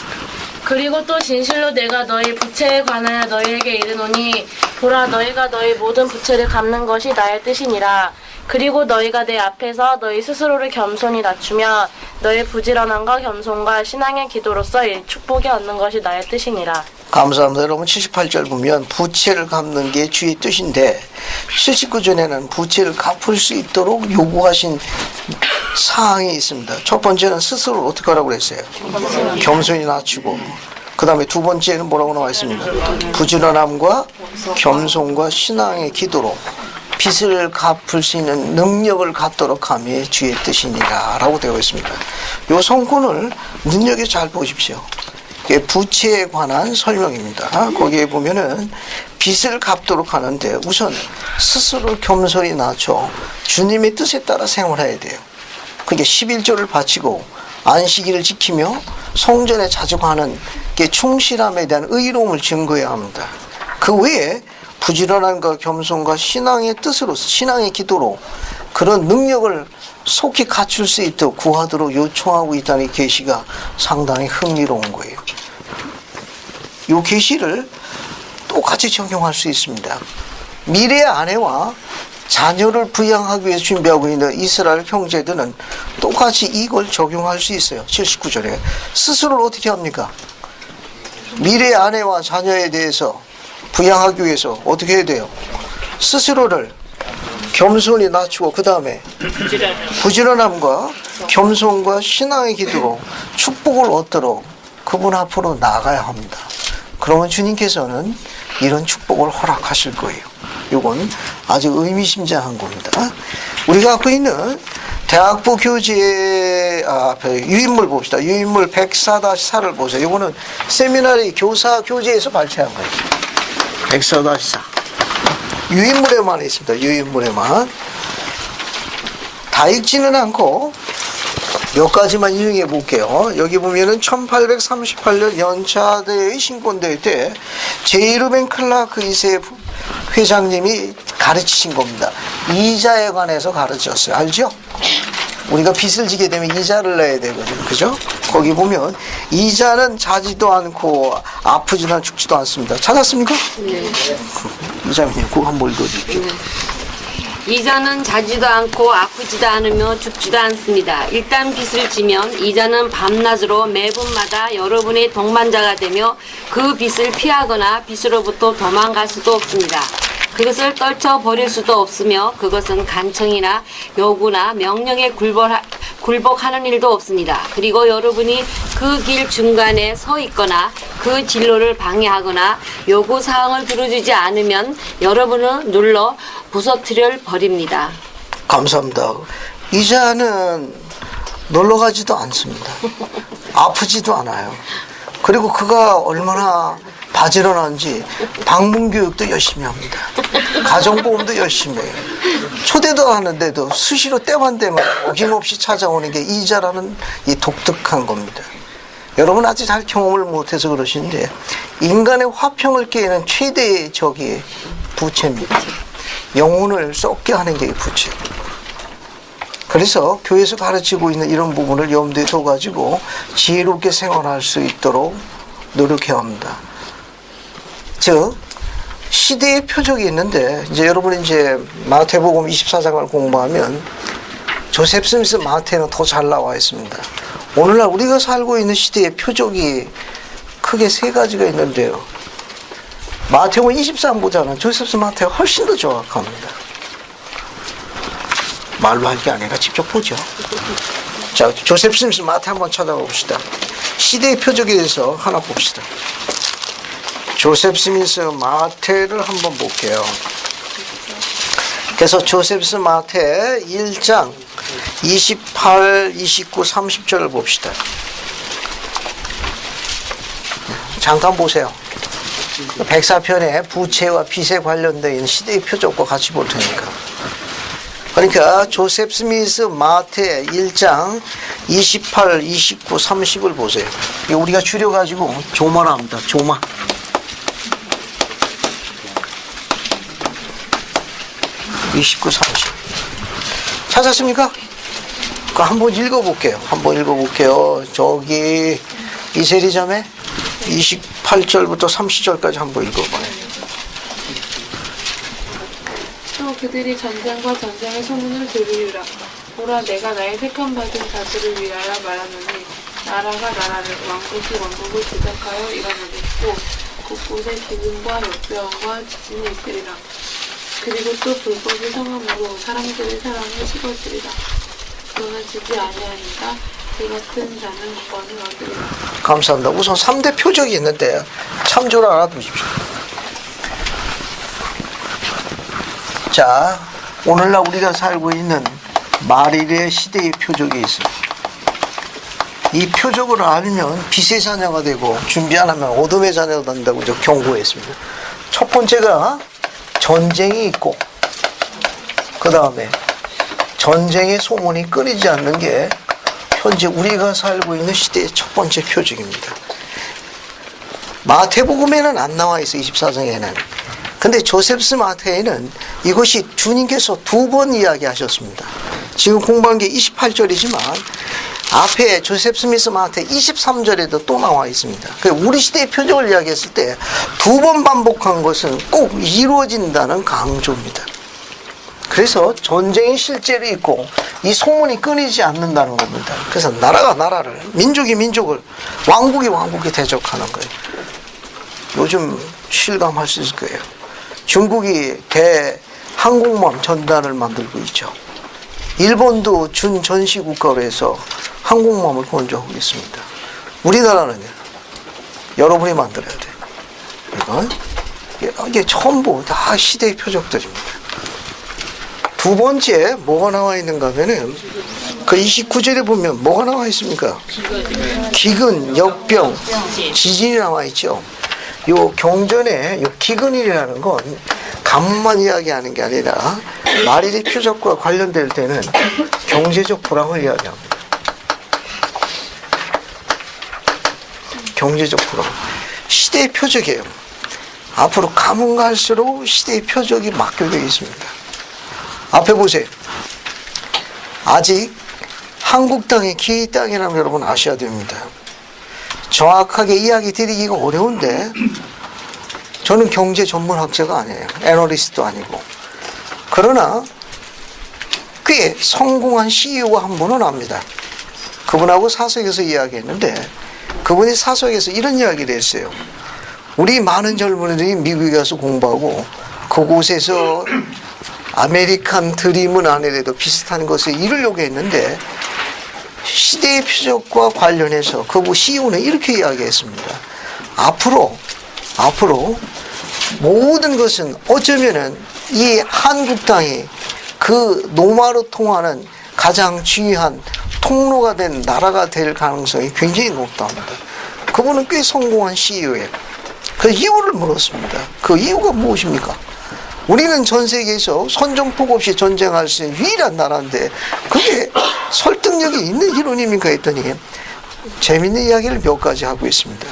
그리고 또 진실로 내가 너희 부채에 관하여 너희에게 이르노니 보라 너희가 너희 모든 부채를 갚는 것이 나의 뜻이니라. 그리고 너희가 내 앞에서 너희 스스로를 겸손히 낮추며 너희 부지런함과 겸손과 신앙의 기도로서 이 축복이 얻는 것이 나의 뜻이니라. 감사합니다. 여러분 78절 보면 부채를 갚는 게 주의 뜻인데 79절에는 부채를 갚을 수 있도록 요구하신 사항이 있습니다. 첫 번째는 스스로를 어떻게 하라고 그랬어요? 겸손히 낮추고, 그 다음에 두 번째는 뭐라고 나와 있습니까? 부지런함과 겸손과 신앙의 기도로 빚을 갚을 수 있는 능력을 갖도록 함이 주의 뜻이니라 라고 되어 있습니다. 이 성문을 눈여겨 잘 보십시오. 이게 부채에 관한 설명입니다. 거기에 보면은 빚을 갚도록 하는데 우선 스스로 겸손히 낮춰 주님의 뜻에 따라 생활해야 돼요. 그게 11조를 바치고 안식일을 지키며 성전에 자주 가는 게 충실함에 대한 의로움을 증거해야 합니다. 그 외에 부지런함과 겸손과 신앙의 뜻으로서 신앙의 기도로 그런 능력을 속히 갖출 수 있도록 구하도록 요청하고 있다는 계시가 상당히 흥미로운 거예요. 이 계시를 똑같이 적용할 수 있습니다. 미래의 아내와 자녀를 부양하기 위해서 준비하고 있는 이스라엘 형제들은 똑같이 이걸 적용할 수 있어요. 79절에 스스로를 어떻게 합니까? 미래의 아내와 자녀에 대해서 부양하기 위해서 어떻게 해야 돼요? 스스로를 겸손히 낮추고 그 다음에 부지런함과 겸손과 신앙의 기도로 축복을 얻도록 그분 앞으로 나가야 합니다. 그러면 주님께서는 이런 축복을 허락하실 거예요. 이건 아주 의미심장한 겁니다. 우리가 갖고 있는 대학부 교재 유인물 봅시다. 유인물 104-4를 보세요. 이거는 세미나리 교사 교재에서 발췌한 거예요. 104-4. 유인물에만 있습니다. 유인물에만. 다 읽지는 않고 몇 가지만 인용해 볼게요. 여기 보면은 1838년 연차대의 신권대회 때 제이르벤 클라크 2세 회장님이 가르치신 겁니다. 이자에 관해서 가르쳤어요. 알죠? 우리가 빚을 지게 되면 이자를 내야 되거든요. 그죠? 거기 보면 이자는 자지도 않고 아프지도 않고 죽지도 않습니다. 찾았습니까? 네. 이자님 그거 한번 읽어주십시오. 이자는 자지도 않고 아프지도 않으며 죽지도 않습니다. 일단 빚을 지면 이자는 밤낮으로 매분마다 여러분의 동반자가 되며 그 빚을 피하거나 빚으로부터 도망갈 수도 없습니다. 그것을 떨쳐버릴 수도 없으며 그것은 간청이나 요구나 명령에 굴복하는 일도 없습니다. 그리고 여러분이 그 길 중간에 서 있거나 그 진로를 방해하거나 요구사항을 들어주지 않으면 여러분은 눌러 부서뜨려 버립니다. 감사합니다. 이자는 놀러 가지도 않습니다. 아프지도 않아요. 그리고 그가 얼마나 바지런한지 방문교육도 열심히 합니다. 가정보험도 열심히 해요. 초대도 하는데도 수시로 때만 되면 어김없이 찾아오는 게 이자라는 이 독특한 겁니다. 여러분 아직 잘 경험을 못해서 그러시는데 인간의 화평을 깨는 최대의 적이 부채입니다. 영혼을 썩게 하는 게 부채. 그래서 교회에서 가르치고 있는 이런 부분을 염두에 둬가지고 지혜롭게 생활할 수 있도록 노력해야 합니다. 즉 시대의 표적이 있는데 이제 여러분이 이제 마태복음 24장을 공부하면 조셉 스미스 마태는 더 잘 나와 있습니다. 오늘날 우리가 살고 있는 시대의 표적이 크게 세 가지가 있는데요. 마태복음 24장보다는 조셉 스미스 마태가 훨씬 더 정확합니다. 말로 할 게 아니라 직접 보죠. 자, 조셉 스미스 마태 한번 찾아봅시다. 시대의 표적에 대해서 하나 봅시다. 조셉 스미스 마태를 한번 볼게요. 그래서 조셉 스미스 마태 1장 28, 29, 30절을 봅시다. 잠깐 보세요. 104편에 부채와 빚에 관련되어 있는 시대의 표적과 같이 볼 테니까. 그러니까 조셉 스미스 마태 1장 28, 29, 30을 보세요. 이거 우리가 줄여가지고 조마라 합니다. 조마. 29, 30. 찾았습니까? 그 한번 읽어볼게요. 저기 이세리자매 28절부터 30절까지 한번 읽어봐요. 또 그들이 전쟁과 전쟁의 소문을 들으리라. 보라, 내가 나의 택함 받은 자들을 위하여 말하노니 나라가 나라를 왕국이 왕국을 대적하여 일어나겠고 곳곳에 기근과 역병과 지진이 있으리라. 그리고 또 불법이 성함으로 사람들의 사랑을 식어주리라. 그러나 지지 아니하니까 그 같은 자는 구원을 얻으리라. 감사합니다. 우선 3대 표적이 있는데 참조를 알아두십시오. 자, 오늘날 우리가 살고 있는 말일의 시대의 표적이 있습니다. 이 표적을 알면 빛의 자녀가 되고 준비 안 하면 어둠의 자녀가 된다고 경고했습니다. 첫 번째가 전쟁이 있고 그 다음에 전쟁의 소문이 끊이지 않는 게 현재 우리가 살고 있는 시대의 첫 번째 표적입니다. 마태복음에는 안 나와 있어. 24장에는. 근데 조셉스 마태에는 이것이 주님께서 2번 이야기하셨습니다. 지금 공부한 게 28절이지만 앞에 조셉 스미스 마태 23절에도 또 나와 있습니다. 우리 시대의 표적을 이야기했을 때 2번 반복한 것은 꼭 이루어진다는 강조입니다. 그래서 전쟁이 실제로 있고 이 소문이 끊이지 않는다는 겁니다. 그래서 나라가 나라를, 민족이 민족을, 왕국이 왕국에 대적하는 거예요. 요즘 실감할 수 있을 거예요. 중국이 항공모함 전단을 만들고 있죠. 일본도 준전시국가로 해서 항공모함을 건조하고 있습니다. 우리나라는요, 여러분이 만들어야 돼요. 이게 전부 다 시대의 표적들입니다. 두 번째 뭐가 나와 있는가 하면은 그 29절에 보면 뭐가 나와 있습니까? 기근, 역병, 지진이 나와 있죠. 요 경전에 요 기근이라는 건 가뭄만 이야기하는 게 아니라 말일의 표적과 관련될 때는 경제적 불황을 이야기합니다. 경제적 불황. 시대의 표적이에요. 앞으로 가면 갈수록 시대의 표적이 막혀되어 있습니다. 앞에 보세요. 아직 한국 땅이 기의 땅이라는 걸 여러분 아셔야 됩니다. 정확하게 이야기 드리기가 어려운데 저는 경제 전문학자가 아니에요. 애널리스트도 아니고. 그러나 꽤 성공한 CEO가 한 분은 압니다. 그분하고 사석에서 이야기했는데 그분이 사석에서 이런 이야기를 했어요. 우리 많은 젊은이들이 미국에 가서 공부하고 그곳에서 아메리칸 드림은 아니래도 비슷한 것을 이루려고 했는데 시대의 표적과 관련해서 그 CEO는 이렇게 이야기했습니다. 앞으로 모든 것은 어쩌면은 이 한국 땅이 그 노마로 통하는 가장 중요한 통로가 된 나라가 될 가능성이 굉장히 높답니다. 그분은 꽤 성공한 CEO예요. 그 이유를 물었습니다. 그 이유가 무엇입니까? 우리는 전 세계에서 선전포고 없이 전쟁할 수 있는 유일한 나라인데 그게 설득력이 있는 이론입니까 했더니 재밌는 이야기를 몇 가지 하고 있습니다.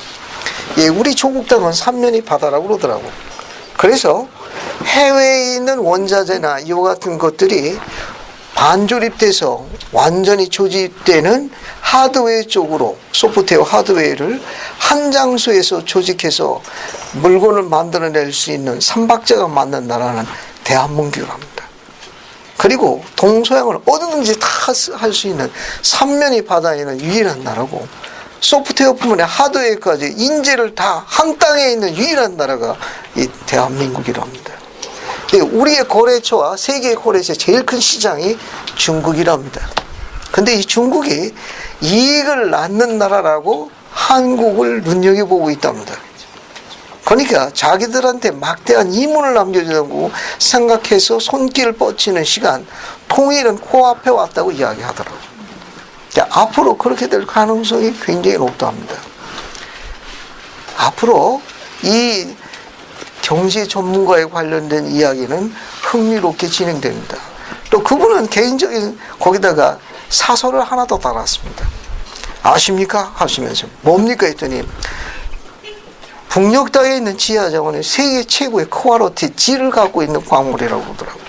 예, 우리 조국 땅은 삼면이 바다라고 그러더라고. 그래서 해외에 있는 원자재나 이와 같은 것들이 반조립돼서 완전히 조직되는 하드웨어 쪽으로 소프트웨어 하드웨어를 한 장소에서 조직해서 물건을 만들어낼 수 있는 삼박자가 맞는 나라는 대한민국입니다. 그리고 동서양을 어디든지 다 할 수 있는 삼면이 바다에 있는 유일한 나라고 소프트웨어뿐만 아니라 하드웨어까지 인재를 다 한 땅에 있는 유일한 나라가 이 대한민국이랍니다. 우리의 거래처와 세계의 거래처의 제일 큰 시장이 중국이랍니다. 근데 이 중국이 이익을 낳는 나라라고 한국을 눈여겨보고 있답니다. 그러니까 자기들한테 막대한 이문을 남겨준다고 생각해서 손길을 뻗치는 시간, 통일은 코앞에 왔다고 이야기하더라고요. 앞으로 그렇게 될 가능성이 굉장히 높답니다. 앞으로 이 경제 전문가에 관련된 이야기는 흥미롭게 진행됩니다. 또 그분은 개인적인 거기다가 사설을 하나 더 달았습니다. 아십니까? 하시면서 뭡니까? 했더니 북녘 땅에 있는 지하자원이 세계 최고의 쿼리티 질을 갖고 있는 광물이라고 그러더라고요.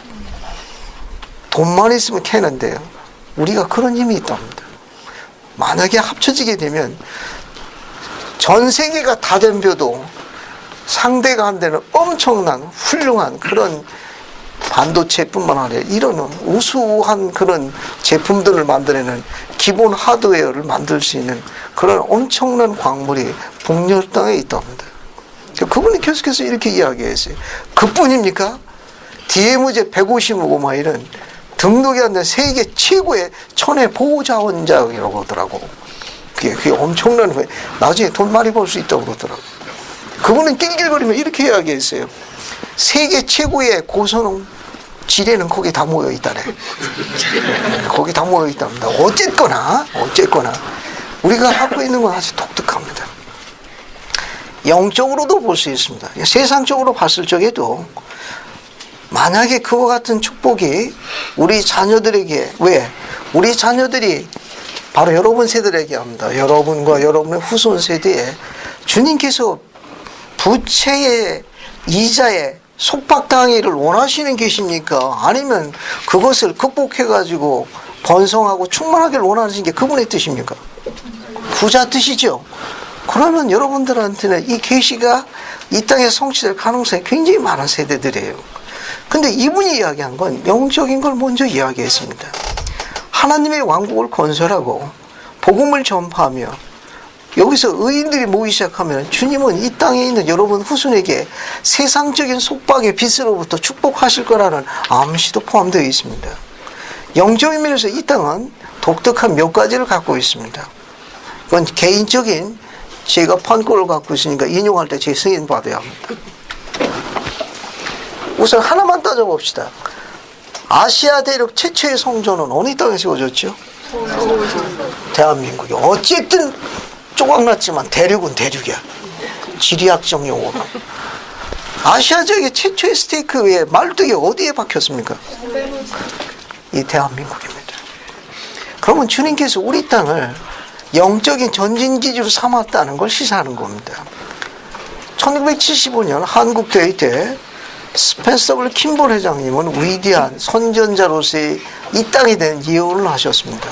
돈만 있으면 캐는데요. 우리가 그런 힘이 있답니다. 만약에 합쳐지게 되면 전 세계가 다 덤벼도 상대가 안 되는 엄청난 훌륭한 그런 반도체뿐만 아니라 이런 우수한 그런 제품들을 만들어내는 기본 하드웨어를 만들 수 있는 그런 엄청난 광물이 북녘 땅에 있답니다. 그분이 계속해서 이렇게 이야기했어요. 그뿐입니까? DMZ 150억 마일은 등록이 안 된 세계 최고의 천혜 보호자원자이라고 하더라고. 그게 엄청난 후에 나중에 돈 많이 벌 수 있다고 그러더라고. 그분은 낄낄거리며 이렇게 이야기했어요. 세계 최고의 고선홍 지뢰는 거기 다 모여 있다네. 거기 다 모여 있답니다. 어쨌거나 우리가 갖고 있는 건 아주 독특합니다. 영적으로도 볼 수 있습니다. 세상적으로 봤을 적에도 만약에 그와 같은 축복이 우리 자녀들에게, 왜? 우리 자녀들이 바로 여러분 세대에게 합니다. 여러분과 여러분의 후손 세대에 주님께서 부채의 이자에 속박당하기를 원하시는 계십니까? 아니면 그것을 극복해가지고 번성하고 충만하기를 원하시는 게 그분의 뜻입니까? 부자 뜻이죠. 그러면 여러분들한테는 이 계시가 이 땅에 성취될 가능성이 굉장히 많은 세대들이에요. 근데 이분이 이야기한 건 영적인 걸 먼저 이야기했습니다. 하나님의 왕국을 건설하고 복음을 전파하며 여기서 의인들이 모이기 시작하면 주님은 이 땅에 있는 여러분 후손에게 세상적인 속박의 빛으로부터 축복하실 거라는 암시도 포함되어 있습니다. 영적인 면에서 이 땅은 독특한 몇 가지를 갖고 있습니다. 그건 개인적인 제가 판권을 갖고 있으니까 인용할 때 제 승인 받아야 합니다. 우선 하나만 따져봅시다. 아시아 대륙 최초의 성전은 어느 땅에 세워졌죠? 대한민국이. 어쨌든 조각났지만 대륙은 대륙이야. 지리학적 용어로. 아시아 지역의 최초의 스테이크 위에 말뚝이 어디에 박혔습니까? 이 대한민국입니다. 그러면 주님께서 우리 땅을 영적인 전진기지로 삼았다는 걸 시사하는 겁니다. 1975년 한국 대회 때 스펜서 W. 킴볼 회장님은 위대한 선전자로서의 이 땅에 대한 예언을 하셨습니다.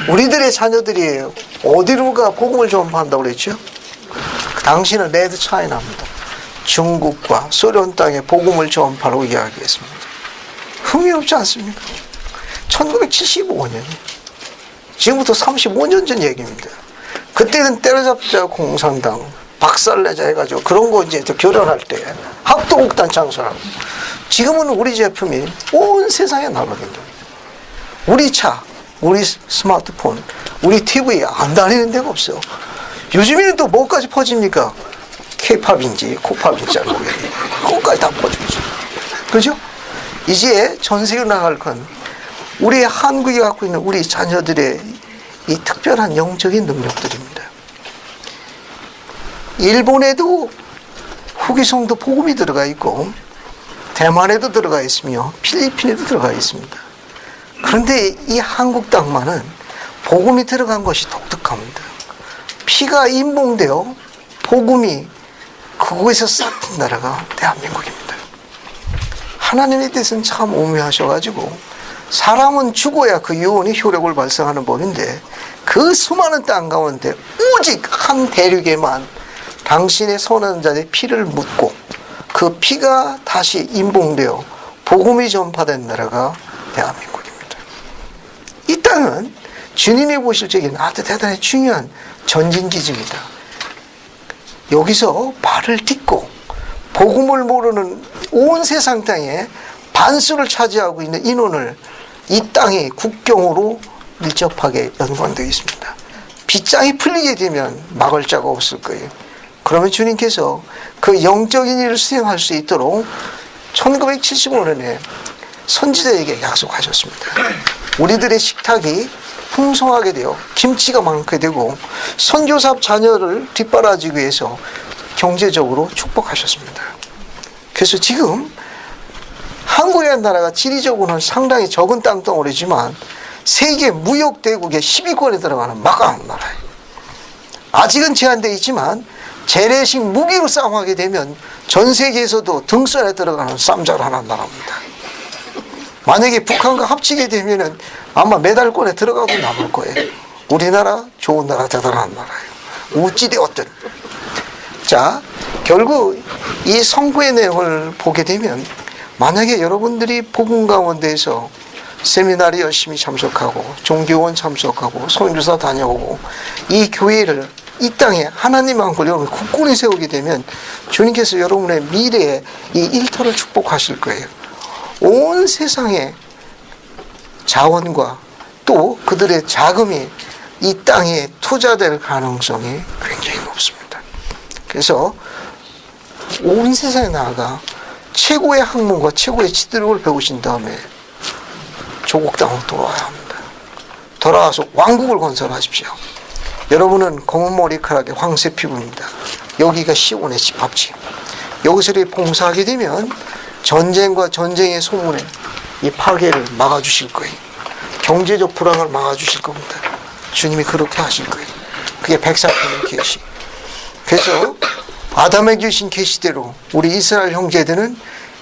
우리들의 자녀들이 어디로 가 복음을 전파한다고 그랬죠? 당시는 레드 차이나입니다. 중국과 소련 땅에 복음을 전파라고 이야기했습니다. 흥미롭지 않습니까? 1975년, 지금부터 35년 전 얘기입니다. 그때는 때려잡자 공산당, 박살내자 해가지고 그런 거 이제 결혼할 때 합동국단 창설하고, 지금은 우리 제품이 온 세상에 날아다닙니다. 우리 차, 우리 스마트폰, 우리 TV 안 다니는 데가 없어요. 요즘에는 또 뭐까지 퍼집니까? K-팝인지 코팝인지 잘 모르겠는데 그것까지 다 퍼지죠. 그죠? 이제 전 세계로 나갈 건 우리 한국이 갖고 있는 우리 자녀들의 이 특별한 영적인 능력들입니다. 일본에도 후기송도 복음이 들어가 있고 대만에도 들어가 있으며 필리핀에도 들어가 있습니다. 그런데 이 한국 땅만은 복음이 들어간 것이 독특합니다. 피가 임봉되어 복음이 그곳에서 싹튼 나라가 대한민국입니다. 하나님의 뜻은 참 오묘하셔가지고 사람은 죽어야 그 유언이 효력을 발생하는 법인데 그 수많은 땅 가운데 오직 한 대륙에만 당신의 선언자의 피를 묻고 그 피가 다시 임봉되어 복음이 전파된 나라가 대한민국입니다. 이 땅은 주님이 보실 적인 아주 대단히 중요한 전진기지입니다. 여기서 발을 딛고 복음을 모르는 온 세상 땅에 반수를 차지하고 있는 인원을 이 땅의 국경으로 밀접하게 연관되어 있습니다. 빗장이 풀리게 되면 막을 자가 없을 거예요. 그러면 주님께서 그 영적인 일을 수행할 수 있도록 1975년에 선지자에게 약속하셨습니다. 우리들의 식탁이 풍성하게 되어 김치가 많게 되고 선교사 자녀를 뒷바라지기 위해서 경제적으로 축복하셨습니다. 그래서 지금 한국이라는 나라가 지리적으로는 상당히 적은 땅덩어리지만 세계 무역대국의 10위권에 들어가는 막강한 나라예요. 아직은 제한되어 있지만 재래식 무기로 싸움하게 되면 전 세계에서도 등선에 들어가는 쌈잘하는 나라입니다. 만약에 북한과 합치게 되면은 아마 메달권에 들어가도 남을 거예요. 우리나라 좋은 나라, 대단한 나라예요. 우찌되었든. 자, 결국 이 성구의 내용을 보게 되면 만약에 여러분들이 복음 가운데에서 세미나리 열심히 참석하고 종교원 참석하고 선교사 다녀오고 이 교회를 이 땅에 하나님 안고 여러분이 굳건히 세우게 되면 주님께서 여러분의 미래에 이 일터를 축복하실 거예요. 온 세상의 자원과 또 그들의 자금이 이 땅에 투자될 가능성이 굉장히 높습니다. 그래서 온 세상에 나아가 최고의 학문과 최고의 지도력을 배우신 다음에 조국 땅으로 돌아와야 합니다. 돌아와서 왕국을 건설하십시오. 여러분은 검은 머리카락에 황새 피부입니다. 여기가 시온의 집합지. 여기서 봉사하게 되면 전쟁과 전쟁의 소문에 이 파괴를 막아주실 거예요. 경제적 불황을 막아주실 겁니다. 주님이 그렇게 하실 거예요. 그게 백사편의 계시. 그래서 아담에게 주신 계시대로 우리 이스라엘 형제들은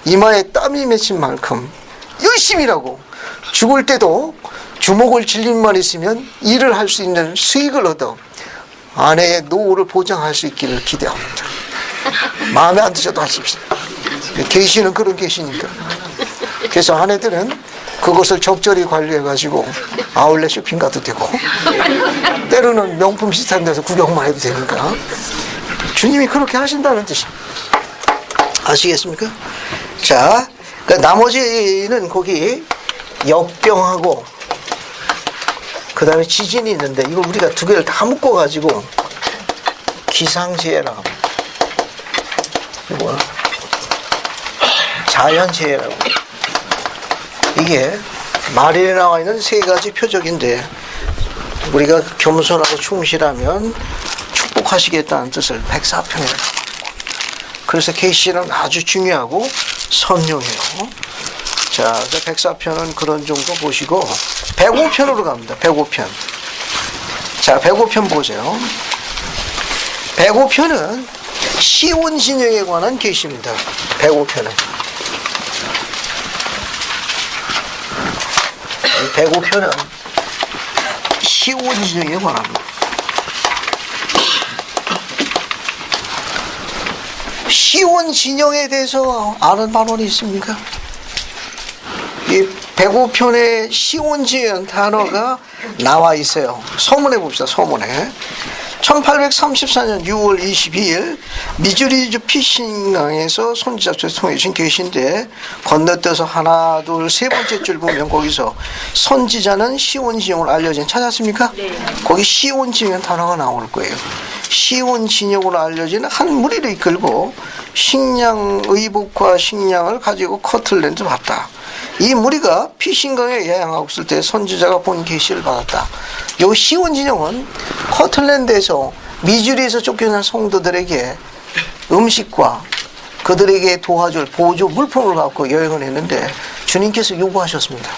이마에 땀이 맺힌 만큼 열심히 일하고 죽을 때도 주먹을 질 일만 있으면 일을 할 수 있는 수익을 얻어 아내의 노후를 보장할 수 있기를 기대합니다. 마음에 안 드셔도 하십시오. 계시는 그런 계시니까. 그래서 아내들은 그것을 적절히 관리해가지고 아울렛 쇼핑 가도 되고 때로는 명품 비슷한 데서 구경만 해도 되니까 주님이 그렇게 하신다는 뜻이 아시겠습니까? 자, 나머지는 거기 역병하고 그 다음에 지진이 있는데 이거 우리가 두 개를 다 묶어가지고 기상재해라고 이거 자연재해라고 이게 말일에 나와 있는 세 가지 표적인데 우리가 겸손하고 충실하면 축복하시겠다는 뜻을 백사편에 그래서 계시는 아주 중요하고 선용해요. 자, 백사편은 그런 정도 보시고 105편으로 갑니다. 105편. 자, 105편 보세요. 105편은 시온 진영에 관한 계시입니다. 105편은. 105편은 시온 진영에 관합니다. 시온 진영에 대해서 아는 반론이 있습니까? 이 105편에 시온 진영 단어가 나와 있어요. 서문에 봅시다. 서문에 1834년 6월 22일 미주리주 피싱강에서 선지자처에 통해진 계신데 건너뛰어서 하나 둘 세 번째 줄 보면 거기서 선지자는 시온 진영을 알려진 찾았습니까? 네. 거기 시온 진영 단어가 나올 거예요. 시온 진영으로 알려진 한 무리를 이끌고 식량 의복과 식량을 가지고 커틀랜드 왔다. 이 무리가 피싱강에 여행하고 있을 때 선지자가 본 계시를 받았다. 요 시온 진영은 커틀랜드에서 미주리에서 쫓겨난 성도들에게 음식과 그들에게 도와줄 보조 물품을 갖고 여행을 했는데 주님께서 요구하셨습니다.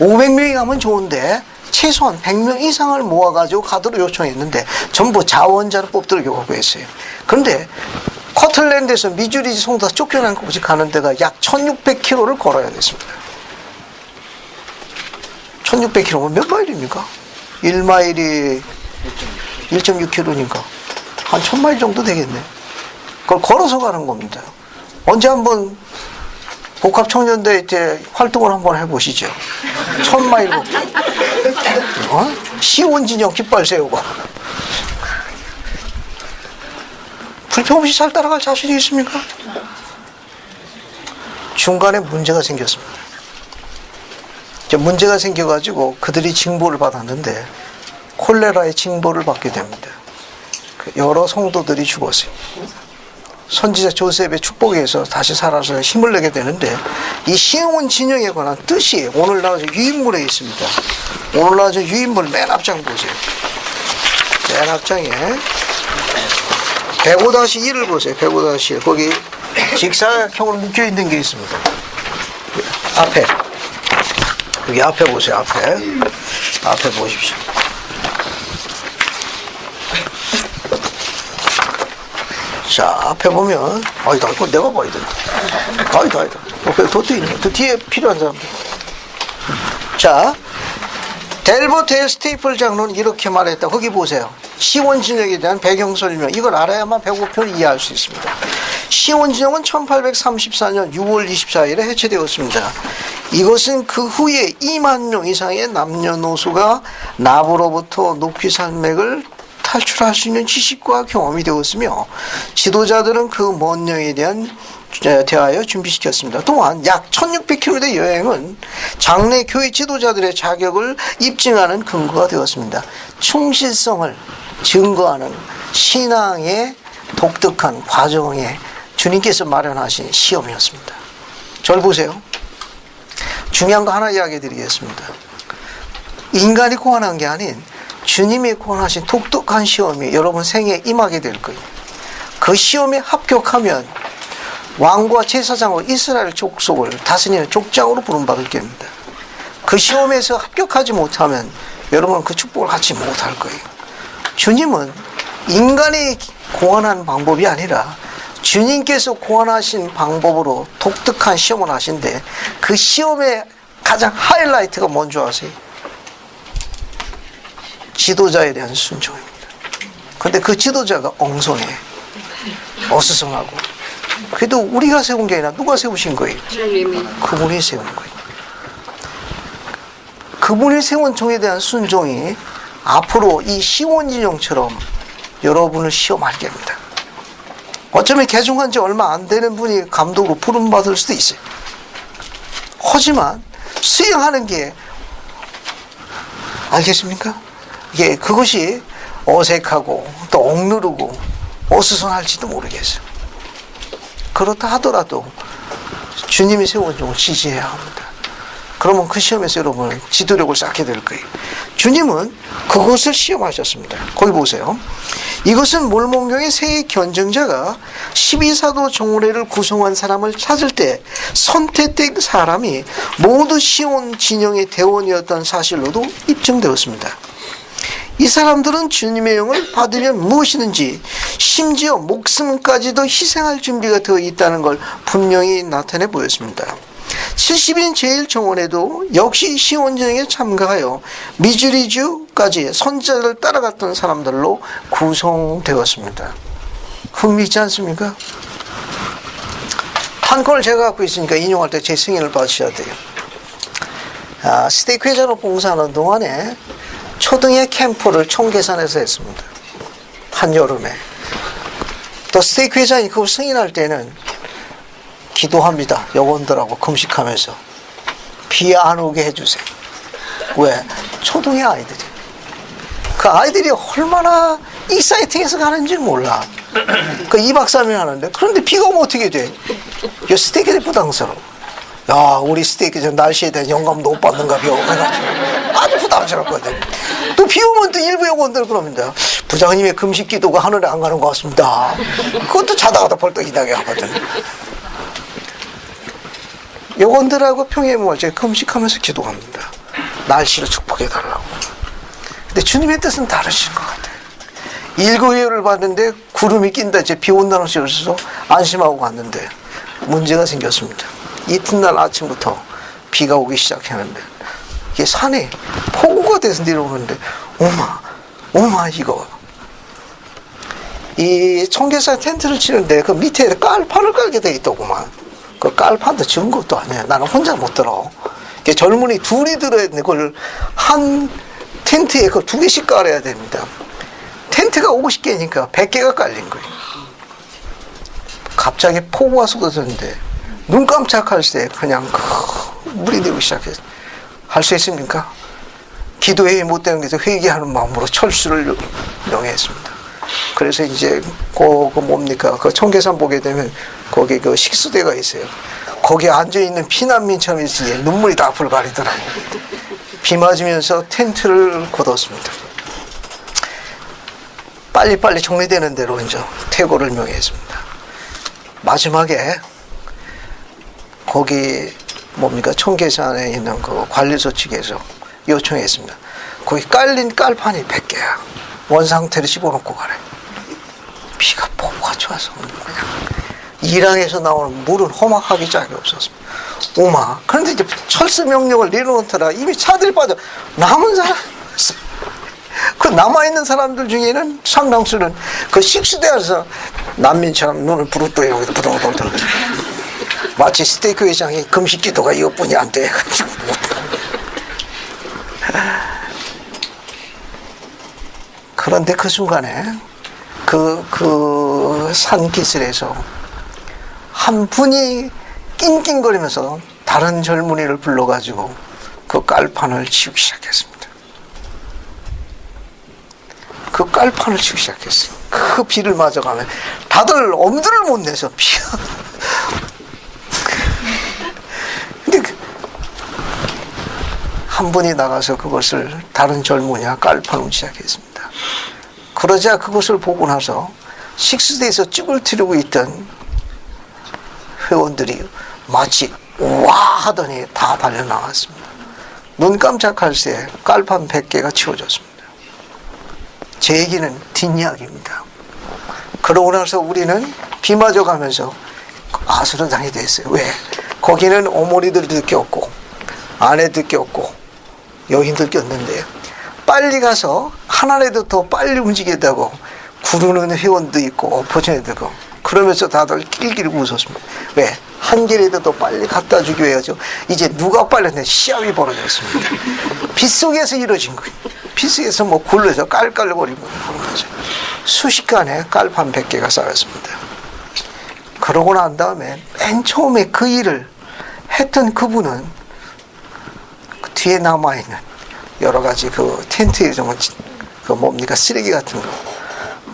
500명이 가면 좋은데 최소한 100명 이상을 모아가지고 가도록 요청했는데 전부 자원자로 뽑도록 요구했어요. 그런데 커틀랜드에서 미주리 성도가 쫓겨난 곳이 가는 데가 약 1600km를 걸어야 됐습니다. 1600km면 몇 마일입니까? 1마일이 1.6km니까 한 1000마일 정도 되겠네. 그걸 걸어서 가는 겁니다. 언제 한번 복합청년대 때 활동을 한번 해보시죠. 1000마일 시온 진영 깃발 세우고 불평 없이 잘 따라갈 자신이 있습니까? 중간에 문제가 생겼습니다. 문제가 생겨가지고 그들이 징보를 받았는데 콜레라의 징보를 받게 됩니다. 여러 성도들이 죽었어요. 선지자 조셉의 축복에 의해서 다시 살아서 힘을 내게 되는데 이 시온 진영에 관한 뜻이 오늘 나와서 유인물에 있습니다. 오늘 나와서 유인물 맨 앞장 보세요. 맨 앞장에 105-1을 보세요. 105-1 거기 직사각형으로 묶여있는 게 있습니다. 앞에 여기 앞에 보세요. 앞에 보십시오. 자, 앞에 보면 아니다 이거 내가 봐야 된다. 아니다 더 있네. 그 뒤에 필요한 사람들. 자, 델버텔 스테이플 장로는 이렇게 말했다. 거기 보세요. 시온 진영에 대한 배경 설명. 이걸 알아야만 105편을 이해할 수 있습니다. 시온 진영은 1834년 6월 24일에 해체되었습니다. 이것은 그 후에 2만 명 이상의 남녀노소가 납으로부터 높이 산맥을 탈출할 수 있는 지식과 경험이 되었으며 지도자들은 그 먼 여행에 대하여 준비시켰습니다. 또한 약 1600km의 여행은 장래 교회 지도자들의 자격을 입증하는 근거가 되었습니다. 충실성을 증거하는 신앙의 독특한 과정에 주님께서 마련하신 시험이었습니다. 저를 보세요. 중요한 거 하나 이야기 드리겠습니다. 인간이 고안한 게 아닌 주님이 고안하신 독특한 시험이 여러분 생애에 임하게 될 거예요. 그 시험에 합격하면 왕과 제사장으로 이스라엘 족속을 다스리는 족장으로 부름받을 겁니다. 그 시험에서 합격하지 못하면 여러분은 그 축복을 갖지 못할 거예요. 주님은 인간이 고안한 방법이 아니라 주님께서 고안하신 방법으로 독특한 시험을 하신데 그 시험의 가장 하이라이트가 뭔지 아세요? 지도자에 대한 순종입니다. 그런데 그 지도자가 엉성해, 어수선하고. 그래도 우리가 세운 게 아니라 누가 세우신 거예요? 그분이 세운 거예요. 그분이 세운 종에 대한 순종이 앞으로 이 시온인용처럼 여러분을 시험하게 합니다. 어쩌면 개종한 지 얼마 안 되는 분이 감독으로 부름받을 수도 있어요. 하지만 수행하는 게, 알겠습니까? 이게 그것이 어색하고 또 억누르고 어수선할지도 모르겠어요. 그렇다 하더라도 주님이 세운 종을 지지해야 합니다. 그러면 그 시험에서 여러분은 지도력을 쌓게 될 거예요. 주님은 그것을 시험하셨습니다. 거기 보세요. 이것은 몰몬경의 세 견증자가 12사도 종례를 구성한 사람을 찾을 때 선택된 사람이 모두 시온 진영의 대원이었던 사실로도 입증되었습니다. 이 사람들은 주님의 영을 받으면 무엇이든지 심지어 목숨까지도 희생할 준비가 되어 있다는 걸 분명히 나타내 보였습니다. 70인 제1정원에도 역시 시온전쟁에 참가하여 미주리주까지 선자를 따라갔던 사람들로 구성되었습니다. 흥미있지 않습니까? 판권을 제가 갖고 있으니까 인용할 때 제 승인을 받으셔야 돼요. 스테이크 회사로 봉사하는 동안에 초등의 캠프를 청계산에서 했습니다. 한여름에. 또 스테이크 회장이 그걸 승인할 때는 기도합니다. 여원들하고 금식하면서 비 안 오게 해주세요. 왜? 초등의 아이들이. 그 아이들이 얼마나 익사이팅해서 가는지 몰라. 그 2박 3일 하는데, 그런데 비가 오면 어떻게 돼? 이 스테이크들이 부담스러워. 야, 우리 스테이크 날씨에 대한 영감도 못 받는가 비 오고 해가지고 아주 부담스럽거든. 또 비 오면 또 일부 여원들 그럽니다. 부장님의 금식 기도가 하늘에 안 가는 것 같습니다. 그것도 자다가다 벌떡 일어나게 하거든. 여원들하고 평행무할 때 금식하면서 기도합니다. 날씨를 축복해달라고. 근데 주님의 뜻은 다르신 것 같아요. 일거예를 봤는데 구름이 낀다, 이제 비 온다는 소리를 써서 안심하고 갔는데 문제가 생겼습니다. 이튿날 아침부터 비가 오기 시작했는데 이게 산에 폭우가 돼서 내려오는데 오마 이거 이 청계산 텐트를 치는데 그 밑에 깔판을 깔게 돼 있더구만. 그 깔판도 지은 것도 아니야. 나는 혼자 못 들어. 젊은이 둘이 들어야 되는데 그걸 한 텐트에 그 2개씩 깔아야 됩니다. 텐트가 50개니까 100개가 깔린 거예요. 갑자기 폭우가 쏟아졌는데 눈 깜짝할 때 그냥 물이 내리기 시작했어요. 할 수 있습니까? 기도회의 못 되는 데서 회개하는 마음으로 철수를 명했습니다. 그래서 이제 그 청계산 보게 되면 거기 그 식수대가 있어요. 거기에 앉아있는 피난민처럼 있으니 눈물이 다 앞을 가리더라고. 비 맞으면서 텐트를 걷었습니다. 빨리빨리 정리되는 대로 이제 퇴거를 명했습니다. 마지막에 거기 청계산에 있는 그 관리소 측에서 요청했습니다. 거기 깔린 깔판이 100개야. 원상태를 집어넣고 가래. 비가 폭우가 좋아서 그냥 이랑에서 나오는 물은 험악하기 짝이 없었습니다. 오마. 그런데 이제 철수 명령을 내려놓더라. 이미 차들이 빠져. 남은 사람 그 남아있는 사람들 중에는 상당수는 그 식수대에서 난민처럼 눈을 부릅뜨고 여기서 부들부들 들고 마치 스테이크 회장이 금식 기도가 이것뿐이 안 돼 가지고 그런데 그 순간에 그 산기슭에서 한 분이 낑낑거리면서 다른 젊은이를 불러가지고 그 깔판을 치우기 시작했습니다. 그 깔판을 치우기 시작했어요. 그 비를 맞아가면 다들 엄두를 못 내서 비가 근데 한 분이 나가서 그것을 다른 젊은이가 깔판을 시작했습니다. 그러자 그것을 보고 나서 식수대에서 찌글티르고 있던 회원들이 마치 와 하더니 다 달려나왔습니다. 눈 깜짝할 새 깔판 100개가 치워졌습니다. 제 얘기는 뒷이야기입니다. 그러고 나서 우리는 비 맞아가면서 아수라장이 됐어요. 왜? 거기는 어머니들도 꼈고 아내들 꼈고 여인들 꼈는데 빨리 가서 하나라도 더 빨리 움직이겠다고 구르는 회원도 있고 엎어진 애도 있고 그러면서 다들 낄낄 웃었습니다. 왜? 한 길이라도 더 빨리 갖다 주기 위해서 이제 누가 빨리 내 시합이 벌어졌습니다. 빗속에서 이루어진 거예요. 빗속에서 뭐 굴러서 깔깔거리고 그러면서 순식간에 깔판 100개가 쌓였습니다. 그러고 난 다음에 맨 처음에 그 일을 했던 그분은 그 뒤에 남아있는 여러 가지 그 텐트에 좀 그 뭡니까 쓰레기 같은 거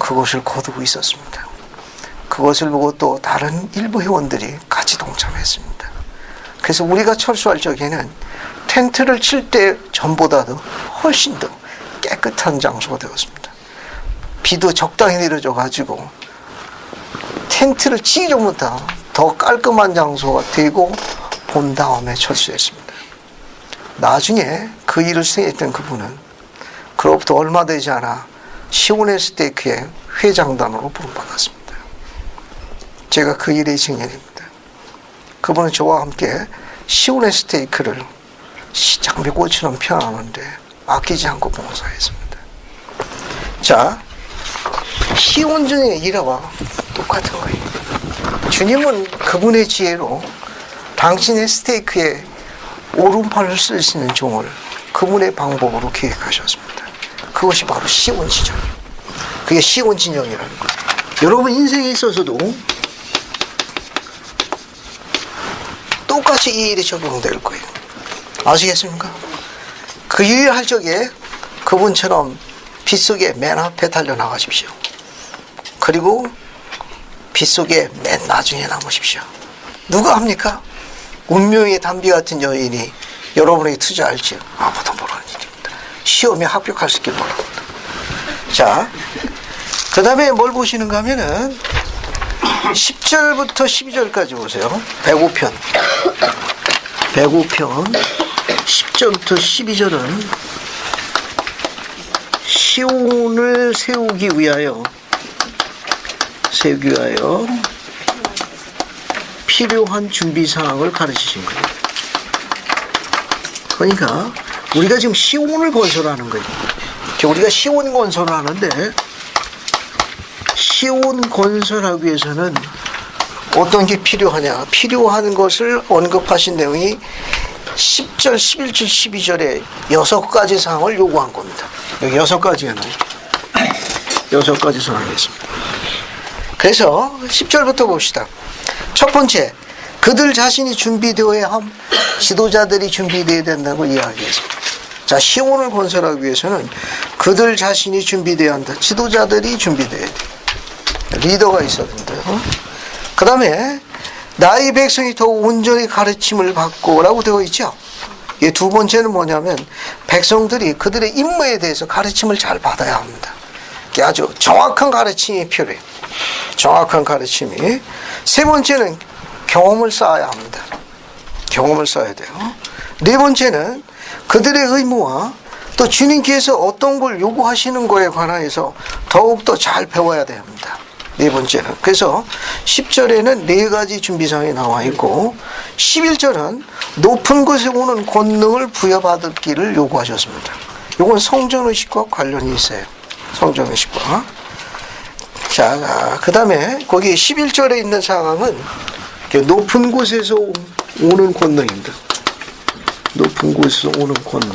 그것을 거두고 있었습니다. 그것을 보고 또 다른 일부 회원들이 같이 동참했습니다. 그래서 우리가 철수할 적에는 텐트를 칠 때 전보다도 훨씬 더 깨끗한 장소가 되었습니다. 비도 적당히 내려져 가지고 텐트를 치기 전보다 더 깔끔한 장소가 되고 본 다음에 철수했습니다. 나중에 그 일을 수행했던 그분은 그로부터 얼마 되지 않아 시온의 스테이크의 회장단으로 부름받았습니다. 제가 그 일의 증인입니다. 그분은 저와 함께 시온의 스테이크를 장미꽃처럼 펴나오는데 아끼지 않고 봉사했습니다. 자, 시온전의 일화와 똑같은 거예요. 주님은 그분의 지혜로 당신의 스테이크에 오른팔을 쓸 수 있는 종을 그분의 방법으로 계획하셨습니다. 그것이 바로 시온 진영이에요. 그게 시온 진영이라는 거예요. 여러분 인생에 있어서도 똑같이 이 일이 적용될 거예요. 아시겠습니까? 그 일을 할 적에 그분처럼 빗속에 맨 앞에 달려나가십시오. 그리고 빗속에 맨 나중에 남으십시오. 누가 합니까? 운명의 담비 같은 여인이 여러분에게 투자할지 아무도 모르는 일입니다. 시험에 합격할 수 있길 바랍니다. 자, 그 다음에 뭘 보시는가 하면은 10절부터 12절까지 보세요. 배고편 10절부터 12절은 시온을 세우기 위하여 필요한 준비사항을 가르치신 거예요. 그러니까 우리가 지금 시온을 건설하는 거예요. 우리가 시온 건설을 하는데 시온 건설하기 위해서는 어떤 게 필요하냐? 필요한 것을 언급하신 내용이 10절, 11절, 12절에 6가지 사항을 요구한 겁니다. 여기 6가지가 나와요. 6가지 사항이 있습니다. 그래서 10절부터 봅시다. 첫 번째, 그들 자신이 준비되어야 함, 지도자들이 준비되어야 된다고 이야기했습니다. 자, 시온을 건설하기 위해서는 그들 자신이 준비되어야 한다. 지도자들이 준비되어야 돼. 리더가 있어야 된다요. 그 다음에 나의 백성이 더욱 온전히 가르침을 받고 라고 되어 있죠. 이 두 번째는 뭐냐면 백성들이 그들의 임무에 대해서 가르침을 잘 받아야 합니다. 아주 정확한 가르침이 필요해요. 정확한 가르침이. 세 번째는 경험을 쌓아야 합니다. 경험을 쌓아야 돼요. 네 번째는 그들의 의무와 또 주님께서 어떤 걸 요구하시는 거에 관해서 더욱더 잘 배워야 됩니다. 네 번째는. 그래서 10절에는 4가지 준비사항이 나와 있고 11절은 높은 곳에 오는 권능을 부여받기를 요구하셨습니다. 이건 성전의식과 관련이 있어요. 성전의식과. 자, 그 다음에 거기 11절에 있는 사항은 높은 곳에서 오는 권능입니다. 높은 곳에서 오는 권능.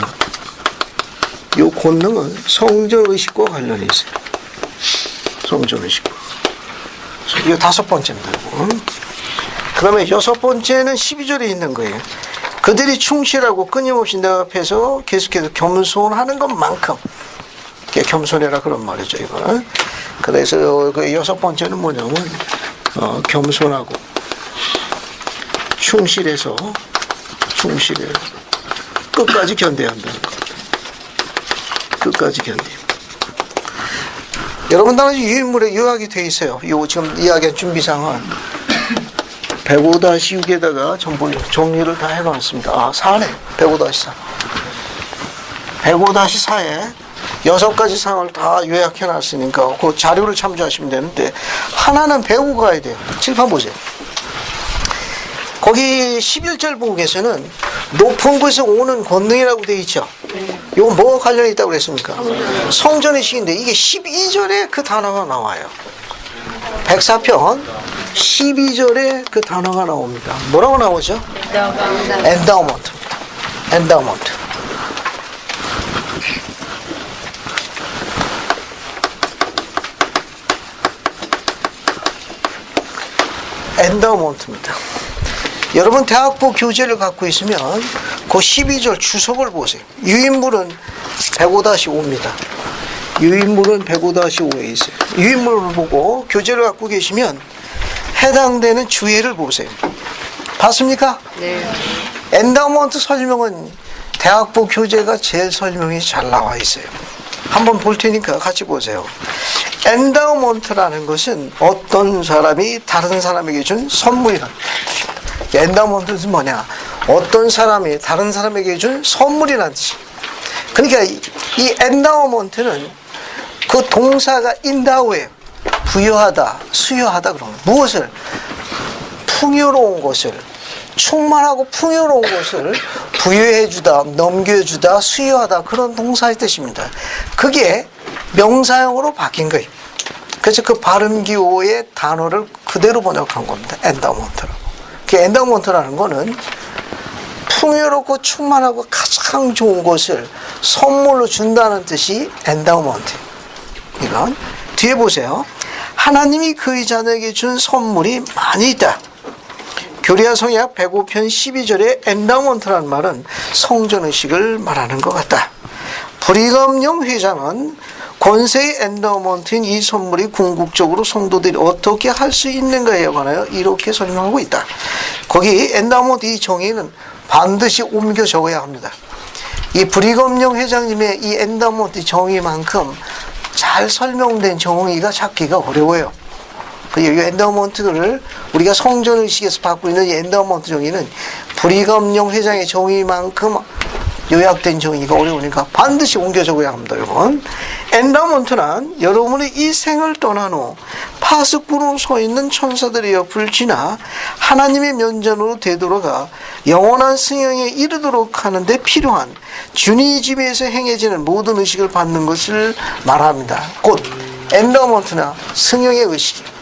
이 권능은 성전의식과 관련이 있어요. 성전의식과. 이거 5번째입니다. 그 다음에 6번째는 12절에 있는 거예요. 그들이 충실하고 끊임없이 내 앞에서 계속해서 겸손하는 것만큼. 겸손해라 그런 말이죠, 이거는. 그래서 그 6번째는 뭐냐면, 겸손하고, 충실해서, 끝까지 견뎌야 한다는 겁니다. 끝까지 견뎌. 여러분 당시 유인물에 요약이 되어 있어요. 요 지금 이야기한 준비사항은 105-6에다가 전부 정리를 다 해놨습니다. 아, 4네. 105-4. 105-4에 6가지 사항을 다 요약해놨으니까 그 자료를 참조하시면 되는데 하나는 배우고 가야 돼요. 칠판 보세요. 거기 11절 부분에서는 높은 곳에서 오는 권능이라고 되어 있죠. 이건 뭐가 관련이 있다고 그랬습니까? 성전의 시인데 이게 12절에 그 단어가 나와요. 104편 12절에 그 단어가 나옵니다. 뭐라고 나오죠? 엔다우먼트입니다. 엔다우먼트. 엔다우먼트입니다. 여러분 대학부 교재를 갖고 있으면 그 12절 주석을 보세요. 유인물은 105-5입니다. 유인물은 105-5에 있어요. 유인물을 보고 교재를 갖고 계시면 해당되는 주해를 보세요. 봤습니까? 네. 엔다우먼트 설명은 대학부 교재가 제일 설명이 잘 나와 있어요. 한번 볼 테니까 같이 보세요. 엔다우먼트라는 것은 어떤 사람이 다른 사람에게 준 선물이라는 뜻입니다. 엔다우먼트는 뭐냐? 어떤 사람이 다른 사람에게 준 선물이라는 뜻입니다. 그러니까 이 엔다우먼트는 그 동사가 인다우예요. 부여하다, 수여하다 그런 거. 무엇을? 풍요로운 것을, 충만하고 풍요로운 것을 부여해주다, 넘겨주다, 수여하다 그런 동사의 뜻입니다. 그게 명사형으로 바뀐 거예요. 그래서 그 발음기호의 단어를 그대로 번역한 겁니다. 엔다우먼트라고. 그 엔다우먼트라는 거는 풍요롭고 충만하고 가장 좋은 것을 선물로 준다는 뜻이 엔다우먼트. 이건 뒤에 보세요. 하나님이 그의 자녀에게 준 선물이 많이 있다. 교리야 성약 105편 12절에 엔다우먼트라는 말은 성전의식을 말하는 것 같다. 브리검영 회장은 권세의 엔다우먼트인 이 선물이 궁극적으로 성도들이 어떻게 할 수 있는가에 관하여 이렇게 설명하고 있다. 거기 엔다우먼트 이 정의는 반드시 옮겨 적어야 합니다. 이 브리검영 회장님의 이 엔다우먼트 정의만큼 잘 설명된 정의가 찾기가 어려워요. 이 엔다우먼트를 우리가 성전의식에서 받고 있는 이 엔다우먼트 정의는 브리검영 회장의 정의만큼 요약된 정의가 어려우니까 반드시 옮겨 적어야 합니다. 여러분, 엔다우먼트는 여러분의 이 생을 떠난 후 파수꾼으로 서 있는 천사들의 옆을 지나 하나님의 면전으로 되돌아가 영원한 승형에 이르도록 하는데 필요한 주님의 집에서 행해지는 모든 의식을 받는 것을 말합니다. 곧 엔다우먼트나 승형의 의식이에요.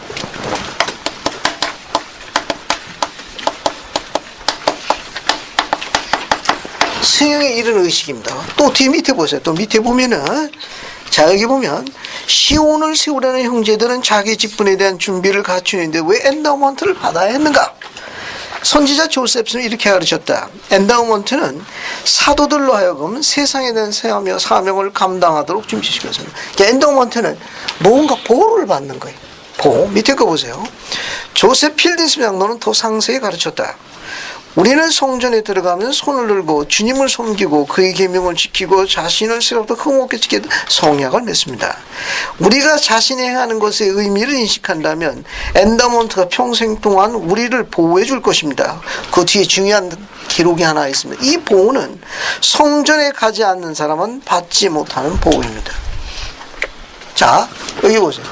승형에 이르는 의식입니다. 또 뒤 밑에 보세요. 또 밑에 보면은, 자, 여기 보면, 시온을 세우려는 형제들은 자기 직분에 대한 준비를 갖추는데 왜 엔다우먼트를 받아야 했는가? 선지자 조셉스는 이렇게 가르쳤다. 엔다우먼트는 사도들로 하여금 세상에 대한 사명을 감당하도록 준비시켰습니다. 엔다우먼트는 뭔가 보호를 받는 거예요. 보호. 밑에 거 보세요. 조셉 필딩스 장로는 더 상세히 가르쳤다. 우리는 성전에 들어가면 손을 들고 주님을 섬기고 그의 계명을 지키고 자신을 새롭게 흠없게 지키는 성약을 맺습니다. 우리가 자신이 행하는 것의 의미를 인식한다면 엔다우먼트가 평생 동안 우리를 보호해 줄 것입니다. 그 뒤에 중요한 기록이 하나 있습니다. 이 보호는 성전에 가지 않는 사람은 받지 못하는 보호입니다. 자, 여기 보세요.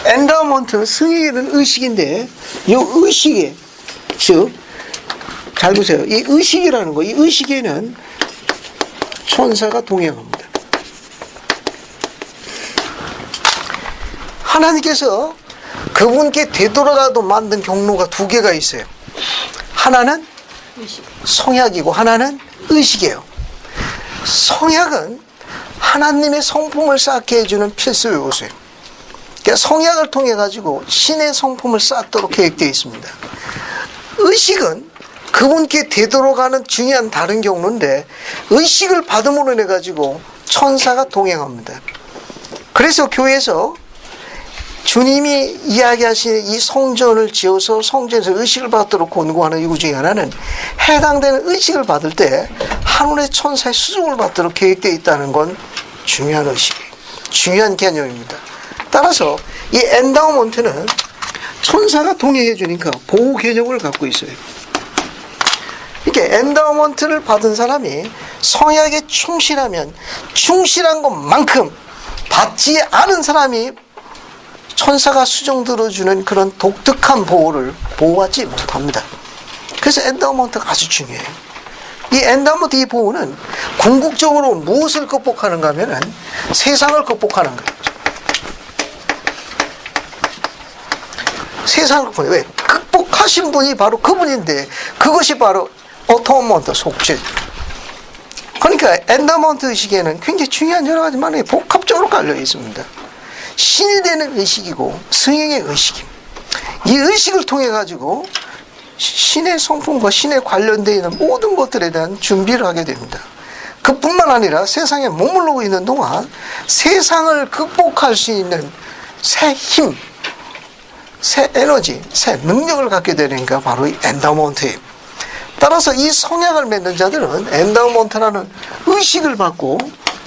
엔다우먼트는 승인은 의식인데 이 의식에 즉 잘 보세요. 이 의식이라는 거, 이 의식에는 천사가 동행합니다. 하나님께서 그분께 되돌아가도 만든 경로가 두 개가 있어요. 하나는 성약이고 하나는 의식이에요. 성약은 하나님의 성품을 쌓게 해주는 필수 요소예요. 그러니까 성약을 통해 가지고 신의 성품을 쌓도록 계획되어 있습니다. 의식은 그분께 되돌아가는 중요한 다른 경로인데 의식을 받음으로 인해 가지고 천사가 동행합니다. 그래서 교회에서 주님이 이야기하신 이 성전을 지어서 성전에서 의식을 받도록 권고하는 이유 중에 하나는 해당되는 의식을 받을 때 하늘의 천사의 수종을 받도록 계획되어 있다는 건 중요한 의식이에요. 중요한 개념입니다. 따라서 이 엔다우먼트는 천사가 동행해 주니까 보호 개념을 갖고 있어요. 이렇게 엔다우먼트를 받은 사람이 성약에 충실하면 충실한 것만큼 받지 않은 사람이 천사가 수정 들어주는 그런 독특한 보호를 보호하지 못합니다. 그래서 엔다우먼트가 아주 중요해요. 이 엔다우먼트 이 보호는 궁극적으로 무엇을 극복하는가 하면은 세상을 극복하는 거예요. 세상을 보내. 왜? 극복하신 분이 바로 그분인데 그것이 바로 어토먼트 속죄. 그러니까 엔더먼트 의식에는 굉장히 중요한 여러 가지 말이 복합적으로 깔려 있습니다. 신이 되는 의식이고 성령의 의식입니다. 이 의식을 통해 가지고 신의 성품과 신에 관련되어 있는 모든 것들에 대한 준비를 하게 됩니다. 그뿐만 아니라 세상에 머무르고 있는 동안 세상을 극복할 수 있는 새 힘, 새 에너지, 새 능력을 갖게 되니까 바로 이 엔다우먼트예요. 따라서 이 성약을 맺는 자들은 엔다우먼트라는 의식을 받고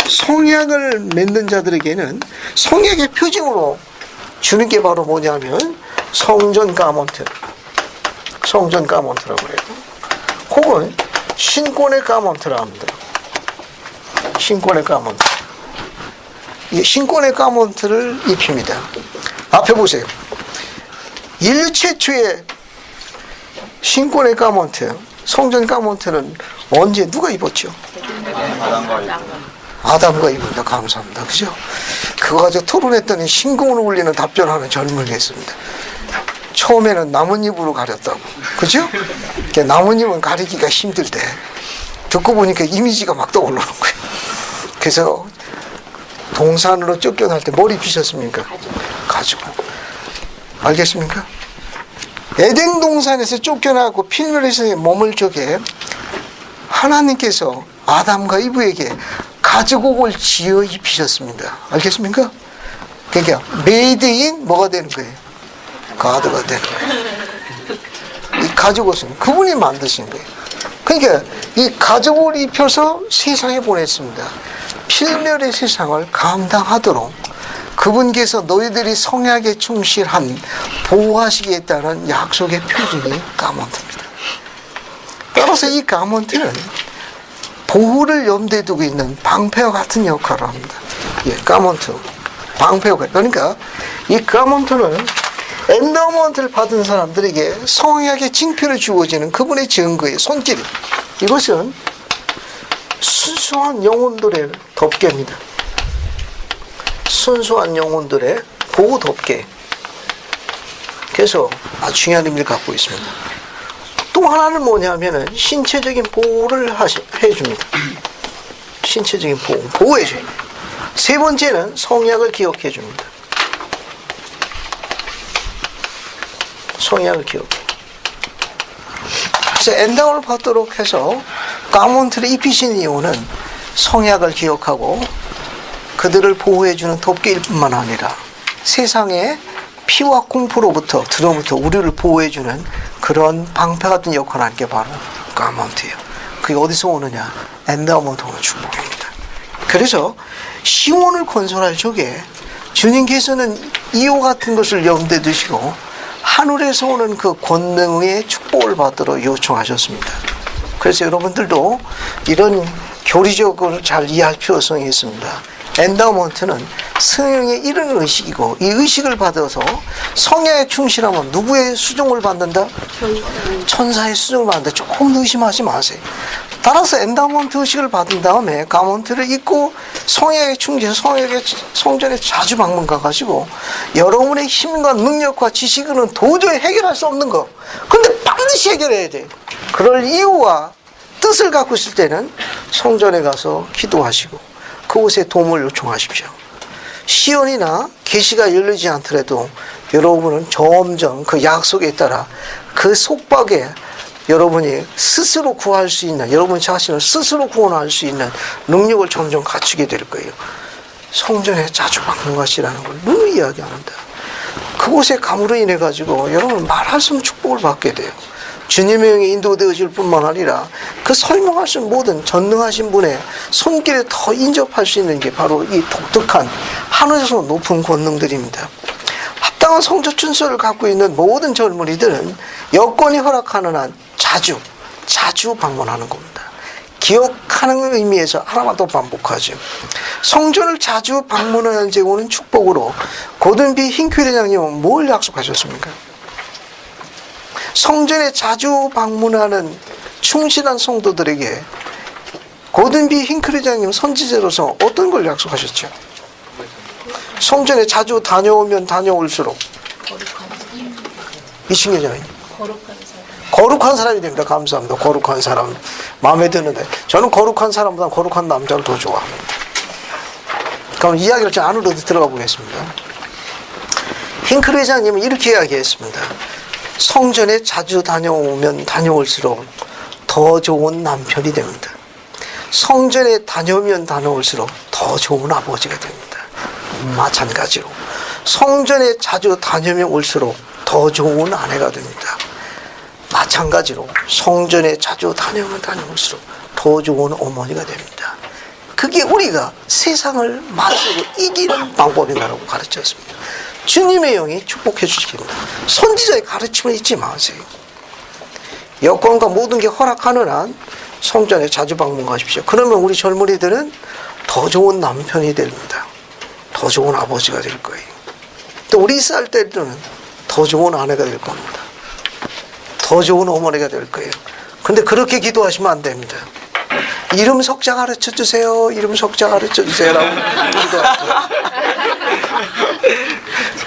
성약을 맺는 자들에게는 성약의 표징으로 주는 게 바로 뭐냐면 성전 가먼트, 성전 가먼트라고 해요. 혹은 신권의 가먼트라고 합니다. 신권의 가먼트. 이 신권의 가먼트를 입힙니다. 앞에 보세요. 인류 최초의 신권의 가먼트, 성전 가먼트는 언제 누가 입었죠? 아담과 입은다. 감사합니다. 그죠? 그거 가지고 토론했더니 신공을 울리는 답변하는 젊은이가 있습니다. 처음에는 나뭇잎으로 가렸다고. 그죠? 나뭇잎은 가리기가 힘들대. 듣고 보니까 이미지가 막 떠오르는 거예요. 그래서 동산으로 쫓겨날 때 머리 피셨습니까? 가지고. 알겠습니까? 에덴 동산에서 쫓겨나고 필멸에서 머물 적에 하나님께서 아담과 이브에게 가죽옷을 지어 입히셨습니다. 알겠습니까? 그러니까 메이드인 뭐가 되는 거예요? 가드가 되는 거예요. 이 가죽옷은 그분이 만드신 거예요. 그러니까 이 가죽을 입혀서 세상에 보냈습니다. 필멸의 세상을 감당하도록 그분께서 너희들이 성약에 충실한 보호하시겠다는 약속의 표징이 가먼트입니다. 따라서 이 가먼트는 보호를 염두에 두고 있는 방패와 같은 역할을 합니다. 예, 가먼트, 방패가. 그러니까 이 가먼트는 엔더먼트를 받은 사람들에게 성약의 징표를 주어지는 그분의 증거의 손길. 이것은 순수한 영혼들의 덮개입니다. 순수한 영혼들의 보호 덮개. 그래서 아주 중요한 의미를 갖고 있습니다. 또 하나는 뭐냐면은 신체적인 보호를 해줍니다. 신체적인 보호해줘요. 세 번째는 성약을 기억해줍니다. 성약을 기억해. 그래서 엔다운을 받도록 해서 가문트를 입히신 이유는 성약을 기억하고 그들을 보호해주는 덮개일 뿐만 아니라 세상의 피와 공포로부터 들어부터 우리를 보호해주는 그런 방패 같은 역할을 하는 게 바로 가먼트예요. 그게 어디서 오느냐? 엔다우먼트 오는 축복입니다. 그래서 시온을 건설할 적에 주님께서는 이와 같은 것을 염두에 두시고 하늘에서 오는 그 권능의 축복을 받도록 요청하셨습니다. 그래서 여러분들도 이런 교리적으로 잘 이해할 필요성이 있습니다. 엔다우먼트는 성령의 이런 의식이고 이 의식을 받아서 성령에 충실하면 누구의 수종을 받는다? 천사의 수종을 받는다. 조금 의심하지 마세요. 따라서 엔다우먼트 의식을 받은 다음에 가먼트를 입고 성령에 충실해서 성전에 자주 방문 가가지고 여러분의 힘과 능력과 지식으로는 도저히 해결할 수 없는 거. 근데 반드시 해결해야 돼. 그럴 이유와 뜻을 갖고 있을 때는 성전에 가서 기도하시고 그곳에 도움을 요청하십시오. 시온이나 계시가 열리지 않더라도 여러분은 점점 그 약속에 따라 그 속박에 여러분이 스스로 구할 수 있는, 여러분 자신을 스스로 구원할 수 있는 능력을 점점 갖추게 될 거예요. 성전에 자주 받는 것이라는 걸 누누 이야기합니다. 그곳에 감으로 인해 가지고 여러분 말할 수 없는 축복을 받게 돼요. 주님의 영에 인도되어질 뿐만 아니라 그 설명할 수 있는 모든 전능하신 분의 손길에 더 인접할 수 있는 게 바로 이 독특한 하늘에서 높은 권능들입니다. 합당한 성적 준수를 갖고 있는 모든 젊은이들은 여건이 허락하는 한 자주 방문하는 겁니다. 기억하는 의미에서 하나만 더 반복하죠. 성전을 자주 방문하는 데 오는 축복으로 고든비 흰큐 대장님은 뭘 약속하셨습니까? 성전에 자주 방문하는 충실한 성도들에게 고든비 흰큐 대장님 선지자로서 어떤 걸 약속하셨죠? 성전에 자주 다녀오면 다녀올수록 이 친구잖아요. 거룩한 사람이 됩니다. 감사합니다. 거룩한 사람. 마음에 드는데. 저는 거룩한 사람보다 거룩한 남자를 더 좋아합니다. 그럼 이야기를 좀 안으로 들어가 보겠습니다. 힝크 회장님은 이렇게 이야기했습니다. 성전에 자주 다녀오면 다녀올수록 더 좋은 남편이 됩니다. 성전에 다녀오면 다녀올수록 더 좋은 아버지가 됩니다. 마찬가지로 성전에 자주 다녀오면 올수록 더 좋은 아내가 됩니다. 마찬가지로 성전에 자주 다녀오면 다녀올수록 더 좋은 어머니가 됩니다. 그게 우리가 세상을 맞서고 이기는 방법이라고 가르쳤습니다. 주님의 영이 축복해 주십니다. 선지자의 가르침을 잊지 마세요. 여건과 모든 게 허락하는 한 성전에 자주 방문하십시오. 그러면 우리 젊은이들은 더 좋은 남편이 됩니다. 더 좋은 아버지가 될 거예요. 또 우리 20살 때는 더 좋은 아내가 될 겁니다. 더 좋은 어머니가 될 거예요. 근데 그렇게 기도하시면 안 됩니다. 이름 석자 가르쳐 주세요. 이름 석자 가르쳐 주세요라고 기도하세요.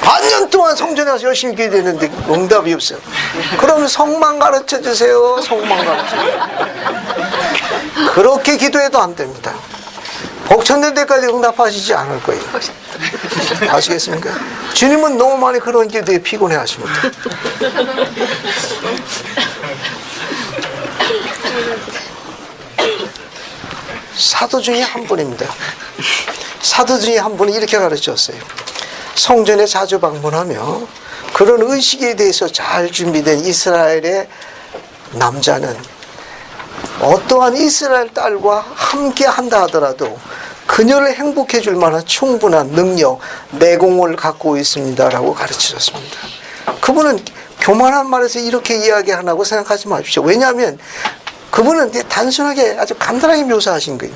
반년 동안 성전에 가서 열심히 기도했는데 응답이 없어요. 그러면 성만 가르쳐 주세요. 성만 가르쳐 주세요. 그렇게 기도해도 안 됩니다. 복천될 때까지 응답하시지 않을 거예요. 아시겠습니까? 주님은 너무 많이 그런 기도에 피곤해 하십니다. 사도 중에 한 분입니다. 사도 중에 한 분이 이렇게 가르쳤어요. 성전에 자주 방문하며 그런 의식에 대해서 잘 준비된 이스라엘의 남자는 어떠한 이스라엘 딸과 함께 한다 하더라도 그녀를 행복해 줄 만한 충분한 능력, 내공을 갖고 있습니다라고 가르치셨습니다. 그분은 교만한 말에서 이렇게 이야기하라고 생각하지 마십시오. 왜냐하면 그분은 단순하게 아주 간단하게 묘사하신 거예요.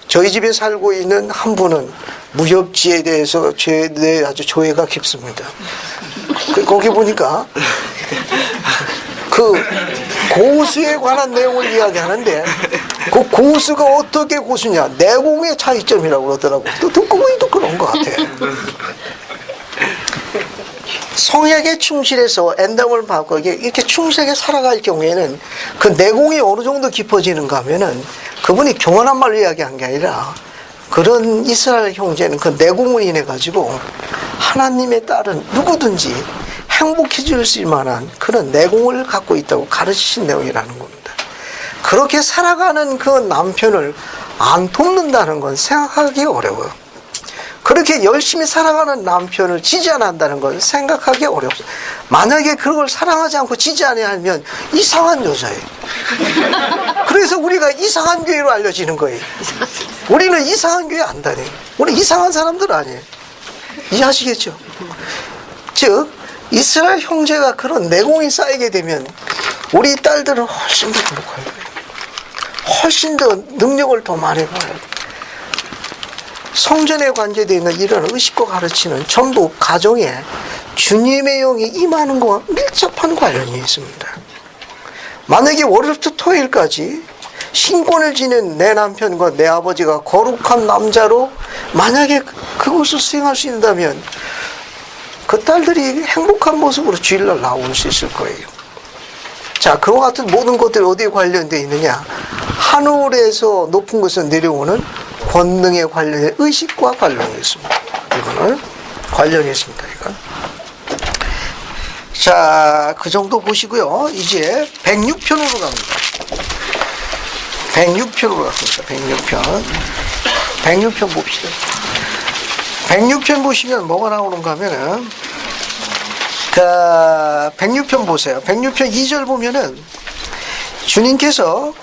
저희 집에 살고 있는 한 분은 무협지에 대해서 아주 조예가 깊습니다. 거기 보니까 그 고수에 관한 내용을 이야기하는데 그 고수가 어떻게 고수냐 내공의 차이점이라고 그러더라고. 또 듣고 보니까 그런 것 같아. 성약에 충실해서 엔담을 받고 이렇게 충실하게 살아갈 경우에는 그 내공이 어느 정도 깊어지는가 하면은 그분이 교만한 말로 이야기한 게 아니라 그런 이스라엘 형제는 그 내공을 인해 가지고 하나님의 딸은 누구든지 행복해 줄 수 있을 만한 그런 내공을 갖고 있다고 가르치신 내용이라는 겁니다. 그렇게 살아가는 그 남편을 안 돕는다는 건 생각하기 어려워요. 그렇게 열심히 살아가는 남편을 지지 안 한다는 건 생각하기 어렵습니다. 만약에 그걸 사랑하지 않고 지지 않으면 이상한 여자예요. 그래서 우리가 이상한 교회로 알려지는 거예요. 우리는 이상한 교회 안 다녀요. 우리 이상한 사람들 아니에요. 이해하시겠죠? 즉 이스라엘 형제가 그런 내공이 쌓이게 되면 우리 딸들은 훨씬 더 행복할 거예요. 훨씬 더 능력을 더 많이 봐요. 성전에 관계되어 있는 이런 의식과 가르치는 전부 가정에 주님의 영이 임하는 것과 밀접한 관련이 있습니다. 만약에 월요일부터 토요일까지 신권을 지닌 내 남편과 내 아버지가 거룩한 남자로 만약에 그것을 수행할 수 있다면 그 딸들이 행복한 모습으로 주일날 나올 수 있을 거예요. 자, 그와 같은 모든 것들이 어디에 관련되어 있느냐? 하늘에서 높은 곳에서 내려오는 권능에 관련된 의식과 관련이 있습니다. 이거는 관련이 있습니다. 이건. 자, 그 정도 보시고요. 이제 106편으로 갑니다. 106편으로 갑니다. 106편 봅시다. 106편 보시면 뭐가 나오는가 하면은 106편 보세요. 106편 2절 보면은 주님께서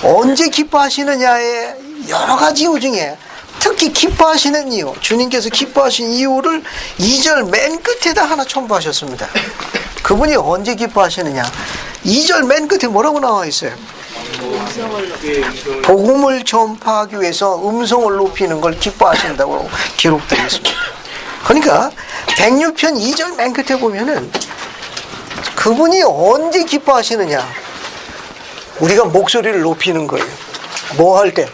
언제 기뻐하시느냐의 여러 가지 이유 중에 특히 기뻐하시는 이유, 주님께서 기뻐하신 이유를 2절 맨 끝에다 하나 첨부하셨습니다. 그분이 언제 기뻐하시느냐? 2절 맨 끝에 뭐라고 나와 있어요? 복음을 전파하기 위해서 음성을 높이는 걸 기뻐하신다고 기록되어 있습니다. 그러니까 106편 2절 맨 끝에 보면은 그분이 언제 기뻐하시느냐? 우리가 목소리를 높이는 거예요. 뭐 할 때?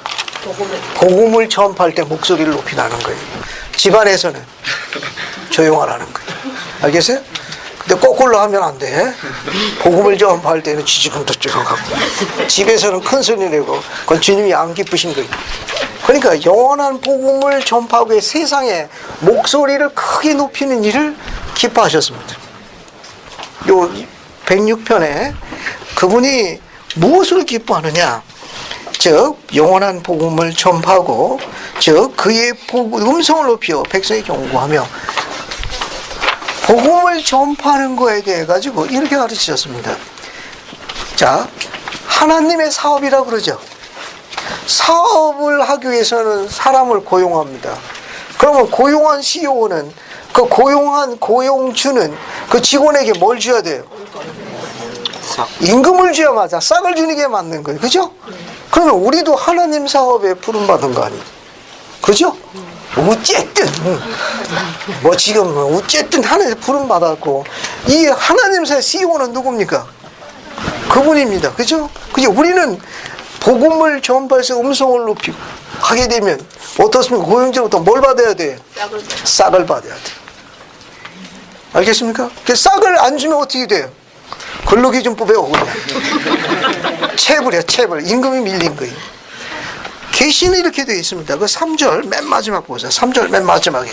복음을 전파할 때 목소리를 높이라는 거예요. 집안에서는 조용하라는 거예요. 알겠어요? 근데 거꾸로 하면 안 돼. 복음을 전파할 때는 지지근도 쭉 집에서는 큰 소리 내고 그건 주님이 안 기쁘신 거예요. 그러니까 영원한 복음을 전파하고 세상에 목소리를 크게 높이는 일을 기뻐하셨습니다. 요 106편에 그분이 무엇을 기뻐하느냐, 즉 영원한 복음을 전파하고, 즉 그의 음성을 높여 백성이 경고하며, 복음을 전파하는 거에 대해 가지고 이렇게 가르치셨습니다. 자, 하나님의 사업이라고 그러죠. 사업을 하기 위해서는 사람을 고용합니다. 그러면 고용한 CEO는 그 고용한 고용주는 그 직원에게 뭘 줘야 돼요? 임금을 줘야 맞아. 싹을 주는 게 맞는 거예요. 그죠? 그러면 우리도 하나님 사업에 부름받은 거 아니에요? 그죠? 어쨌든 뭐 지금 어쨌든 하나님에서 부름받았고, 이 하나님 사의 CEO는 누굽니까? 그분입니다. 그죠? 그죠? 우리는 복음을 전파해서 음성을 높이고 하게 되면 어떻습니까? 고용주로부터 뭘 받아야 돼? 싹을 받아야 돼. 알겠습니까? 그 싹을 안 주면 어떻게 돼요? 근로기준법에 어긋나. 체불이야, 체불. 임금이 밀린 거예요. 계시는 이렇게 되어 있습니다. 그 3절 맨 마지막 보세요. 3절 맨 마지막에.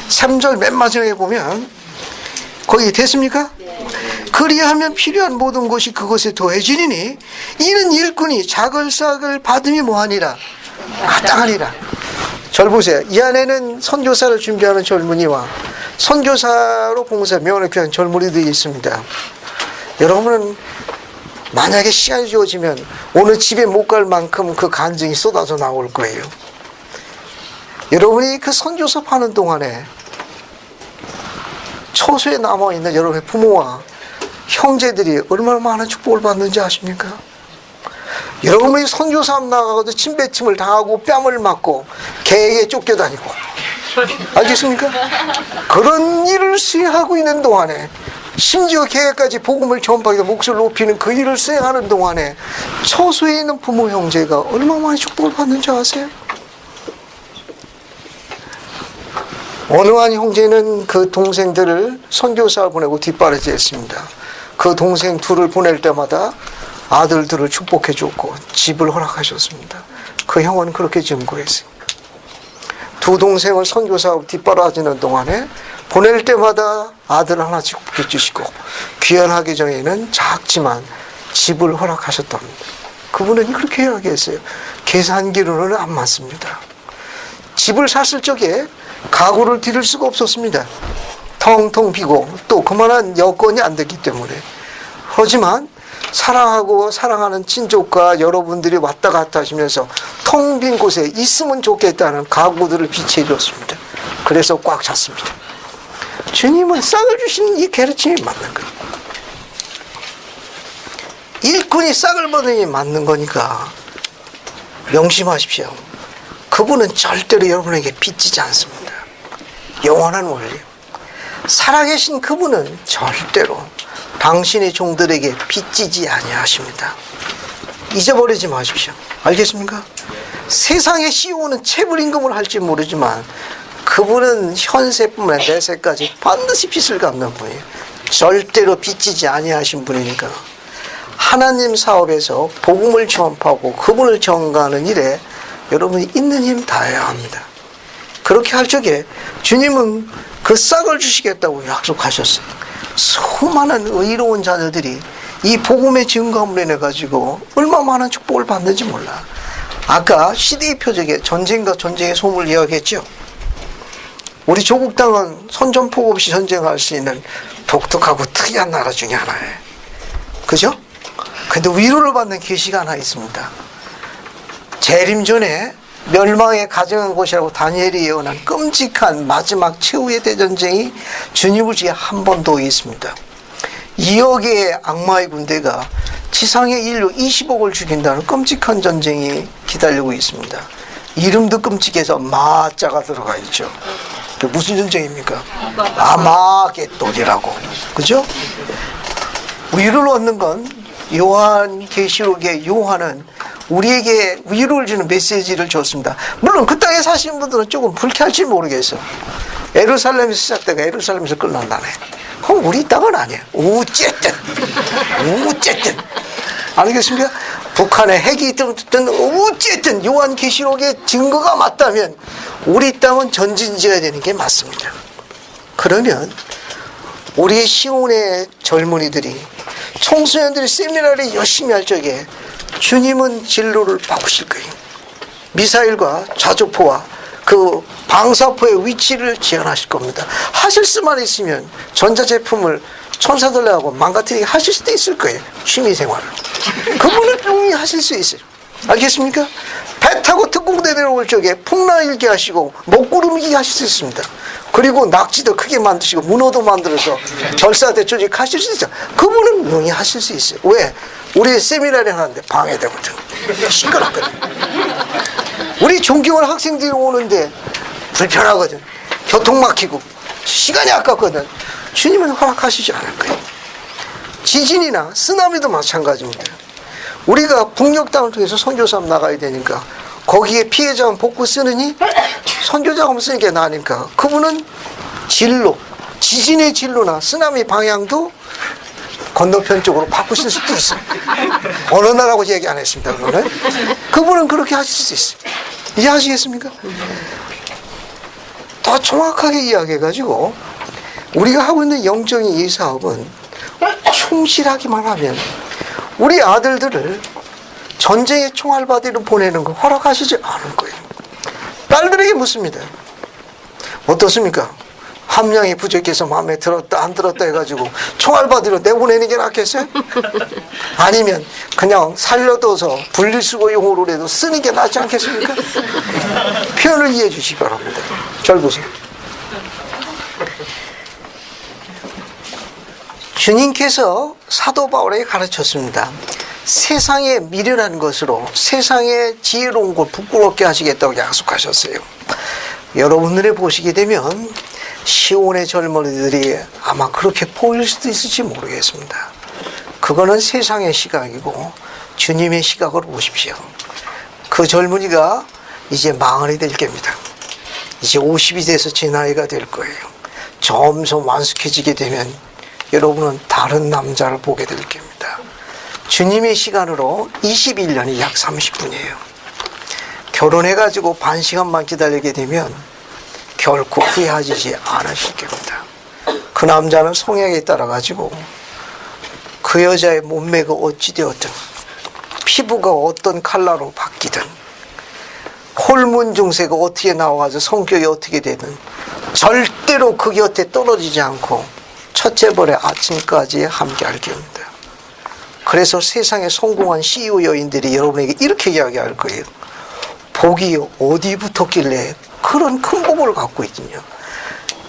3절 맨 마지막에 보면 거기 됐습니까? 그리하면 필요한 모든 것이 그것에 더해지리니 이는 일꾼이 작을 싹을 받음이 뭐하니라? 마땅하니라. 절 보세요. 이 안에는 선교사를 준비하는 젊은이와 선교사로 봉사 명언을 귀한 젊은이들이 있습니다. 여러분은 만약에 시간이 주어지면 오늘 집에 못 갈 만큼 그 간증이 쏟아져 나올 거예요. 여러분이 그 선교사 하는 동안에 처소에 남아있는 여러분의 부모와 형제들이 얼마나 많은 축복을 받는지 아십니까? 여러분이 선교사 나가고도 침뱉음을 당하고 뺨을 맞고 개에게 쫓겨다니고, 알겠습니까? 그런 일을 수행하고 있는 동안에, 심지어 개까지 복음을 전파하고 목소리를 높이는 그 일을 수행하는 동안에 처소에 있는 부모 형제가 얼마나 많이 축복을 받는지 아세요? 어느 한 형제는 그 동생들을 선교사 보내고 뒷바라지 했습니다. 그 동생 둘을 보낼 때마다 아들들을 축복해 줬고 집을 허락하셨습니다. 그 형은 그렇게 증거했어요. 두 동생을 선교사하고 뒷바라지는 동안에 보낼 때마다 아들 하나 축복해 주시고 귀환하기 전에는 작지만 집을 허락하셨답니다. 그분은 그렇게 이야기했어요. 계산기로는 안 맞습니다. 집을 샀을 적에 가구를 드릴 수가 없었습니다. 텅텅 비고 또 그만한 여건이 안 됐기 때문에. 하지만 사랑하고 사랑하는 친족과 여러분들이 왔다 갔다 하시면서 텅 빈 곳에 있으면 좋겠다는 가구들을 비치해 줬습니다. 그래서 꽉 찼습니다. 주님은 싹을 주시는 이 가르침이 맞는 거예요. 일꾼이 싹을 받으니 맞는 거니까 명심하십시오. 그분은 절대로 여러분에게 빚지지 않습니다. 영원한 원리. 살아계신 그분은 절대로 당신의 종들에게 빚지지 아니하십니다. 잊어버리지 마십시오. 알겠습니까? 세상의 CEO는 체불임금을 할지 모르지만 그분은 현세뿐만 아니라 내세까지 반드시 빚을 갚는 분이에요. 절대로 빚지지 아니하신 분이니까 하나님 사업에서 복음을 전파하고 그분을 전가하는 일에 여러분이 있는 힘 다해야 합니다. 그렇게 할 적에 주님은 그 싹을 주시겠다고 약속하셨어요. 수많은 의로운 자녀들이 이 복음의 증거함으로 인해 가지고 얼마나 많은 축복을 받는지 몰라. 아까 시대의 표적에 전쟁과 전쟁의 소문을 이야기했죠. 우리 조국 땅은 선전포고 없이 전쟁할 수 있는 독특하고 특이한 나라 중에 하나예요. 그죠? 근데 위로를 받는 계시가 하나 있습니다. 재림 전에 멸망에 가정한 곳이라고 다니엘이 예언한 끔찍한 마지막 최후의 대전쟁이 주님을 위해 한 번 더 있습니다. 2억의 악마의 군대가 지상의 인류 20억을 죽인다는 끔찍한 전쟁이 기다리고 있습니다. 이름도 끔찍해서 마자가 들어가 있죠. 무슨 전쟁입니까? 아마겟돈이라고. 그죠? 위로를 얻는 건 요한계시록의 요한은 우리에게 위로를 주는 메시지를 줬습니다. 물론 그 땅에 사시는 분들은 조금 불쾌할지 모르겠어. 예루살렘에서 시작되가 예루살렘에서 끝난다네. 그럼 우리 땅은 아니에요. 어쨌든 알겠습니까? 북한에 핵이 있든 어쨌든 요한계시록의 증거가 맞다면 우리 땅은 전진지어야 되는 게 맞습니다. 그러면 우리의 시온의 젊은이들이 청소년들이 세미나를 열심히 할 적에 주님은 진로를 바꾸실 거예요. 미사일과 자주포와 그 방사포의 위치를 제한하실 겁니다. 하실 수만 있으면 전자제품을 천사들하고 망가뜨리게 하실 수도 있을 거예요. 취미생활을. 그분은 용이 하실 수 있어요. 알겠습니까? 배 타고 특공대 내려올 적에 풍랑 일게 하시고 먹구름이게 하실 수 있습니다. 그리고 낙지도 크게 만드시고 문어도 만들어서 결사대 조직하실 수 있어요. 그분은 용이 하실 수 있어요. 왜? 우리 세미나를 하는데 방해되거든. 시끄럽거든. 우리 존경하는 학생들이 오는데 불편하거든. 교통 막히고 시간이 아깝거든. 주님은 허락하시지 않을 거예요. 지진이나 쓰나미도 마찬가지입니다. 우리가 북녘 땅을 통해서 선교사업 나가야 되니까 거기에 피해자만 복구 쓰느니 선교자금 쓰는 게 나으니까 그분은 진로, 지진의 진로나 쓰나미 방향도 건너편 쪽으로 바꾸실 수도 있어요. 어느 나라고 얘기 안 했습니다. 그분은 그렇게 하실 수 있어요. 이해하시겠습니까? 더 정확하게 이야기해가지고 우리가 하고 있는 영적인 이 사업은 충실하기만 하면 우리 아들들을 전쟁의 총알바디로 보내는 거 허락하시지 않을 거예요. 딸들에게 묻습니다. 어떻습니까? 함량이 부족해서 마음에 들었다 안 들었다 해가지고 총알바디로 내보내는 게 낫겠어요? 아니면 그냥 살려둬서 분리수거용으로라도 쓰는 게 낫지 않겠습니까? 표현을 이해해 주시기 바랍니다. 잘 보세요. 주님께서 사도 바울에게 가르쳤습니다. 세상에 미련한 것으로 세상에 지혜로운 걸 부끄럽게 하시겠다고 약속하셨어요. 여러분들이 보시게 되면 시온의 젊은이들이 아마 그렇게 보일 수도 있을지 모르겠습니다. 그거는 세상의 시각이고 주님의 시각으로 보십시오. 그 젊은이가 이제 망언이 될 겁니다. 이제 50이 돼서 제 나이가 될 거예요. 점점 완숙해지게 되면 여러분은 다른 남자를 보게 될 겁니다. 주님의 시간으로 21년이 약 30분이에요. 결혼해가지고 반 시간만 기다리게 되면 결코 후회하지 않으실 겁니다. 그 남자는 성향에 따라가지고 그 여자의 몸매가 어찌 되었든 피부가 어떤 컬러로 바뀌든 호르몬 증세가 어떻게 나와서 성격이 어떻게 되든 절대로 그 곁에 떨어지지 않고 첫째 벌의 아침까지 함께 할 겁니다. 그래서 세상에 성공한 CEO 여인들이 여러분에게 이렇게 이야기할 거예요. 복이 어디 붙었길래 그런 큰 복을 갖고 있군요.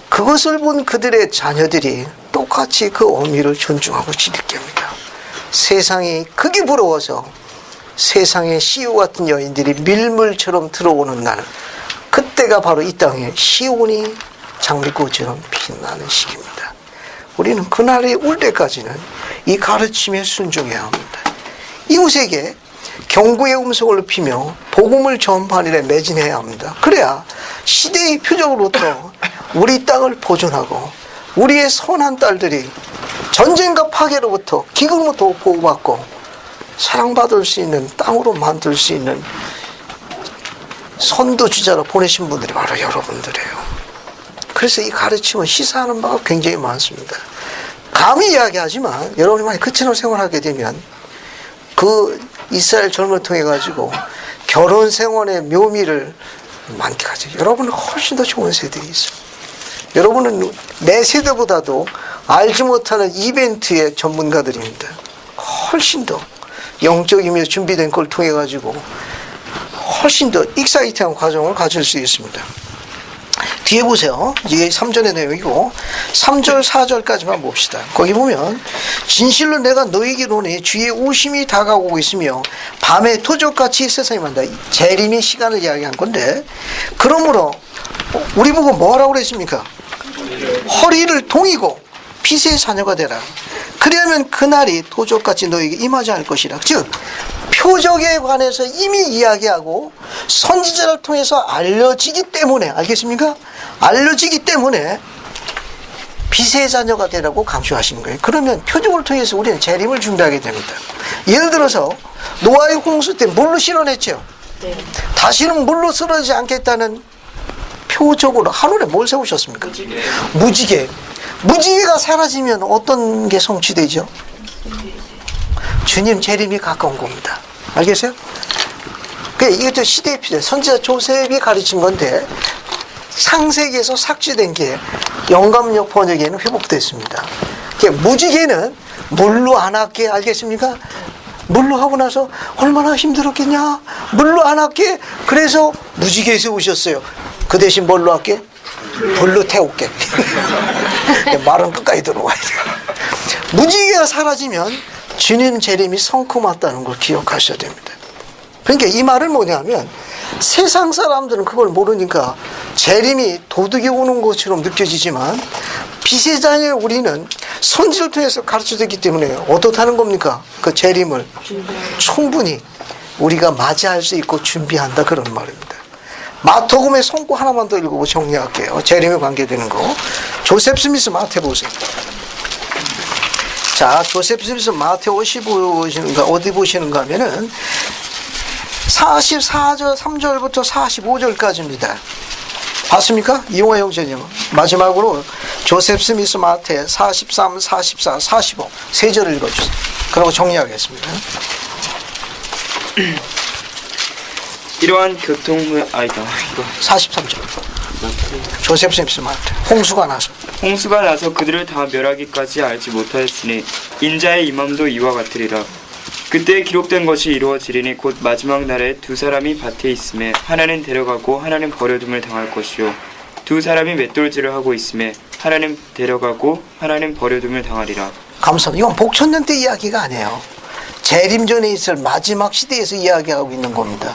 그것을 본 그들의 자녀들이 똑같이 그 어미를 존중하고 지킬 겁니다. 세상이 그게 부러워서 세상에 CEO 같은 여인들이 밀물처럼 들어오는 날, 그때가 바로 이 땅에 시온이 장미꽃처럼 빛나는 시기입니다. 우리는 그날이 올 때까지는 이 가르침에 순종해야 합니다. 이웃에게 경고의 음성을 높이며 복음을 전파하는 일에 매진해야 합니다. 그래야 시대의 표적으로부터 우리 땅을 보존하고 우리의 선한 딸들이 전쟁과 파괴로부터 기근부터 보호받고 사랑받을 수 있는 땅으로 만들 수 있는 선도주자로 보내신 분들이 바로 여러분들이에요. 그래서 이 가르침은 시사하는 바가 굉장히 많습니다. 감히 이야기하지만 여러분이 만약 그처럼 생활하게 되면 그 이스라엘 젊을 통해 가지고 결혼 생활의 묘미를 만끽하죠. 여러분은 훨씬 더 좋은 세대에 있습니다. 여러분은 내 세대보다도 알지 못하는 이벤트의 전문가들입니다. 훨씬 더 영적이며 준비된 걸 통해 가지고 훨씬 더 익사이팅한 과정을 가질 수 있습니다. 뒤에 보세요. 이게 3절의 내용이고 3절 4절까지만 봅시다. 거기 보면 진실로 내가 너희에게 이르노니 주의 오심이 다가오고 있으며 밤에 토적같이 세상이 만다. 재림의 시간을 이야기한 건데, 그러므로 우리 보고 뭐라고 그랬습니까? 허리를 동이고 핏의 자녀가 되라. 그러면 그날이 도적같이 너에게 임하지 않을 것이라. 즉 표적에 관해서 이미 이야기하고 선지자를 통해서 알려지기 때문에, 알겠습니까? 알려지기 때문에 빛의 자녀가 되라고 강조하시는 거예요. 그러면 표적을 통해서 우리는 재림을 준비하게 됩니다. 예를 들어서 노아의 홍수 때 물로 실어냈죠. 다시는 물로 쓰러지지 않겠다는 표적으로 하늘에 뭘 세우셨습니까? 무지개. 무지개가 사라지면 어떤 게 성취되죠? 주님 재림이 가까운 겁니다. 알겠어요? 이것도 시대의 필요. 선지자 조셉이 가르친 건데 창세기에서 삭제된 게 영감역 번역에는 회복됐습니다. 무지개는 물로 안 할게. 알겠습니까? 물로 하고 나서 얼마나 힘들었겠냐. 물로 안 할게. 그래서 무지개 세우셨어요. 그 대신 뭘로 할게? 불로 태울게. 말은 끝까지 들어와야 돼요. 무지개가 사라지면 주님 재림이 성큼 걸 기억하셔야 됩니다. 그러니까 이 말은 뭐냐면 세상 사람들은 그걸 모르니까 재림이 도둑이 오는 것처럼 느껴지지만 빛의 자녀 우리는 선지를 통해서 가르쳐졌기 때문에 어떻다는 겁니까? 그 재림을 충분히 우리가 맞이할 수 있고 준비한다, 그런 말입니다. 마태복음의 손고 하나만 더 읽고 정리할게요. 재림에 관계되는 거. 조셉 스미스 마태 보세요. 자, 조셉 스미스 마태 55보시는가 어디 보시는가 하면은 44절 3절부터 45절까지입니다. 봤습니까? 이용화 형제님. 마지막으로 조셉 스미스 마태 43, 44, 45 세 절을 읽어주세요. 그리고 정리하겠습니다. 이러한 교통 후에 이거 43절. 조셉 스미스 마태. 홍수가 나서 그들을 다 멸하기까지 알지 못하였으니 인자의 임함도 이와 같으리라. 그때 기록된 것이 이루어지리니 곧 마지막 날에 두 사람이 밭에 있음에 하나는 데려가고 하나는 버려둠을 당할 것이요 두 사람이 맷돌질을 하고 있음에 하나는 데려가고 하나는 버려둠을 당하리라. 감사합니다. 이건 복천년 때 이야기가 아니에요. 재림 전에 있을 마지막 시대에서 이야기하고 있는 겁니다.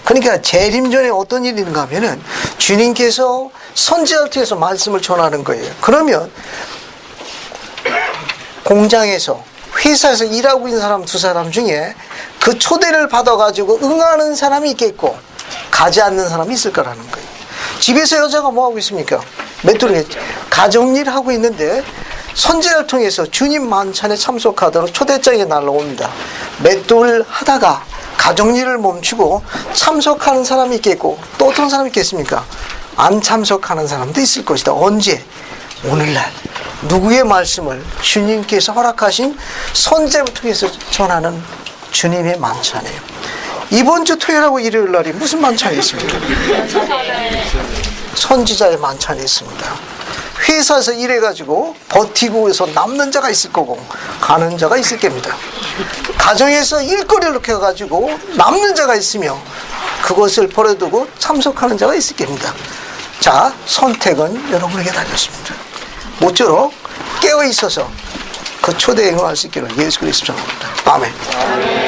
그러니까 재림 전에 어떤 일이 있는가 하면은 주님께서 선지자를 통해서 말씀을 전하는 거예요. 그러면 공장에서 회사에서 일하고 있는 사람 두 사람 중에 그 초대를 받아가지고 응하는 사람이 있겠고 가지 않는 사람이 있을 거라는 거예요. 집에서 여자가 뭐하고 있습니까? 맷돌이 가정일 하고 있는데 선지자를 통해서 주님 만찬에 참석하도록 초대장이 날라옵니다. 맷돌 하다가 가정일을 멈추고 참석하는 사람이 있겠고 또 어떤 사람이 있겠습니까? 안 참석하는 사람도 있을 것이다. 언제? 오늘날 누구의 말씀을 주님께서 허락하신 선지자를 통해서 전하는 주님의 만찬이에요. 이번 주 토요일하고 일요일 날이 무슨 만찬이 있습니까? 선지자의 만찬이 있습니다. 회사에서 일해가지고 버티고 해서 남는 자가 있을 거고 가는 자가 있을 겁니다. 가정에서 일거리를 이렇게 해가지고 남는 자가 있으며 그것을 버려두고 참석하는 자가 있을 겁니다. 자, 선택은 여러분에게 달렸습니다. 모쪼록 깨어있어서 그 초대에 응할 수 있기를 예수 그리스도 합니다. 아멘.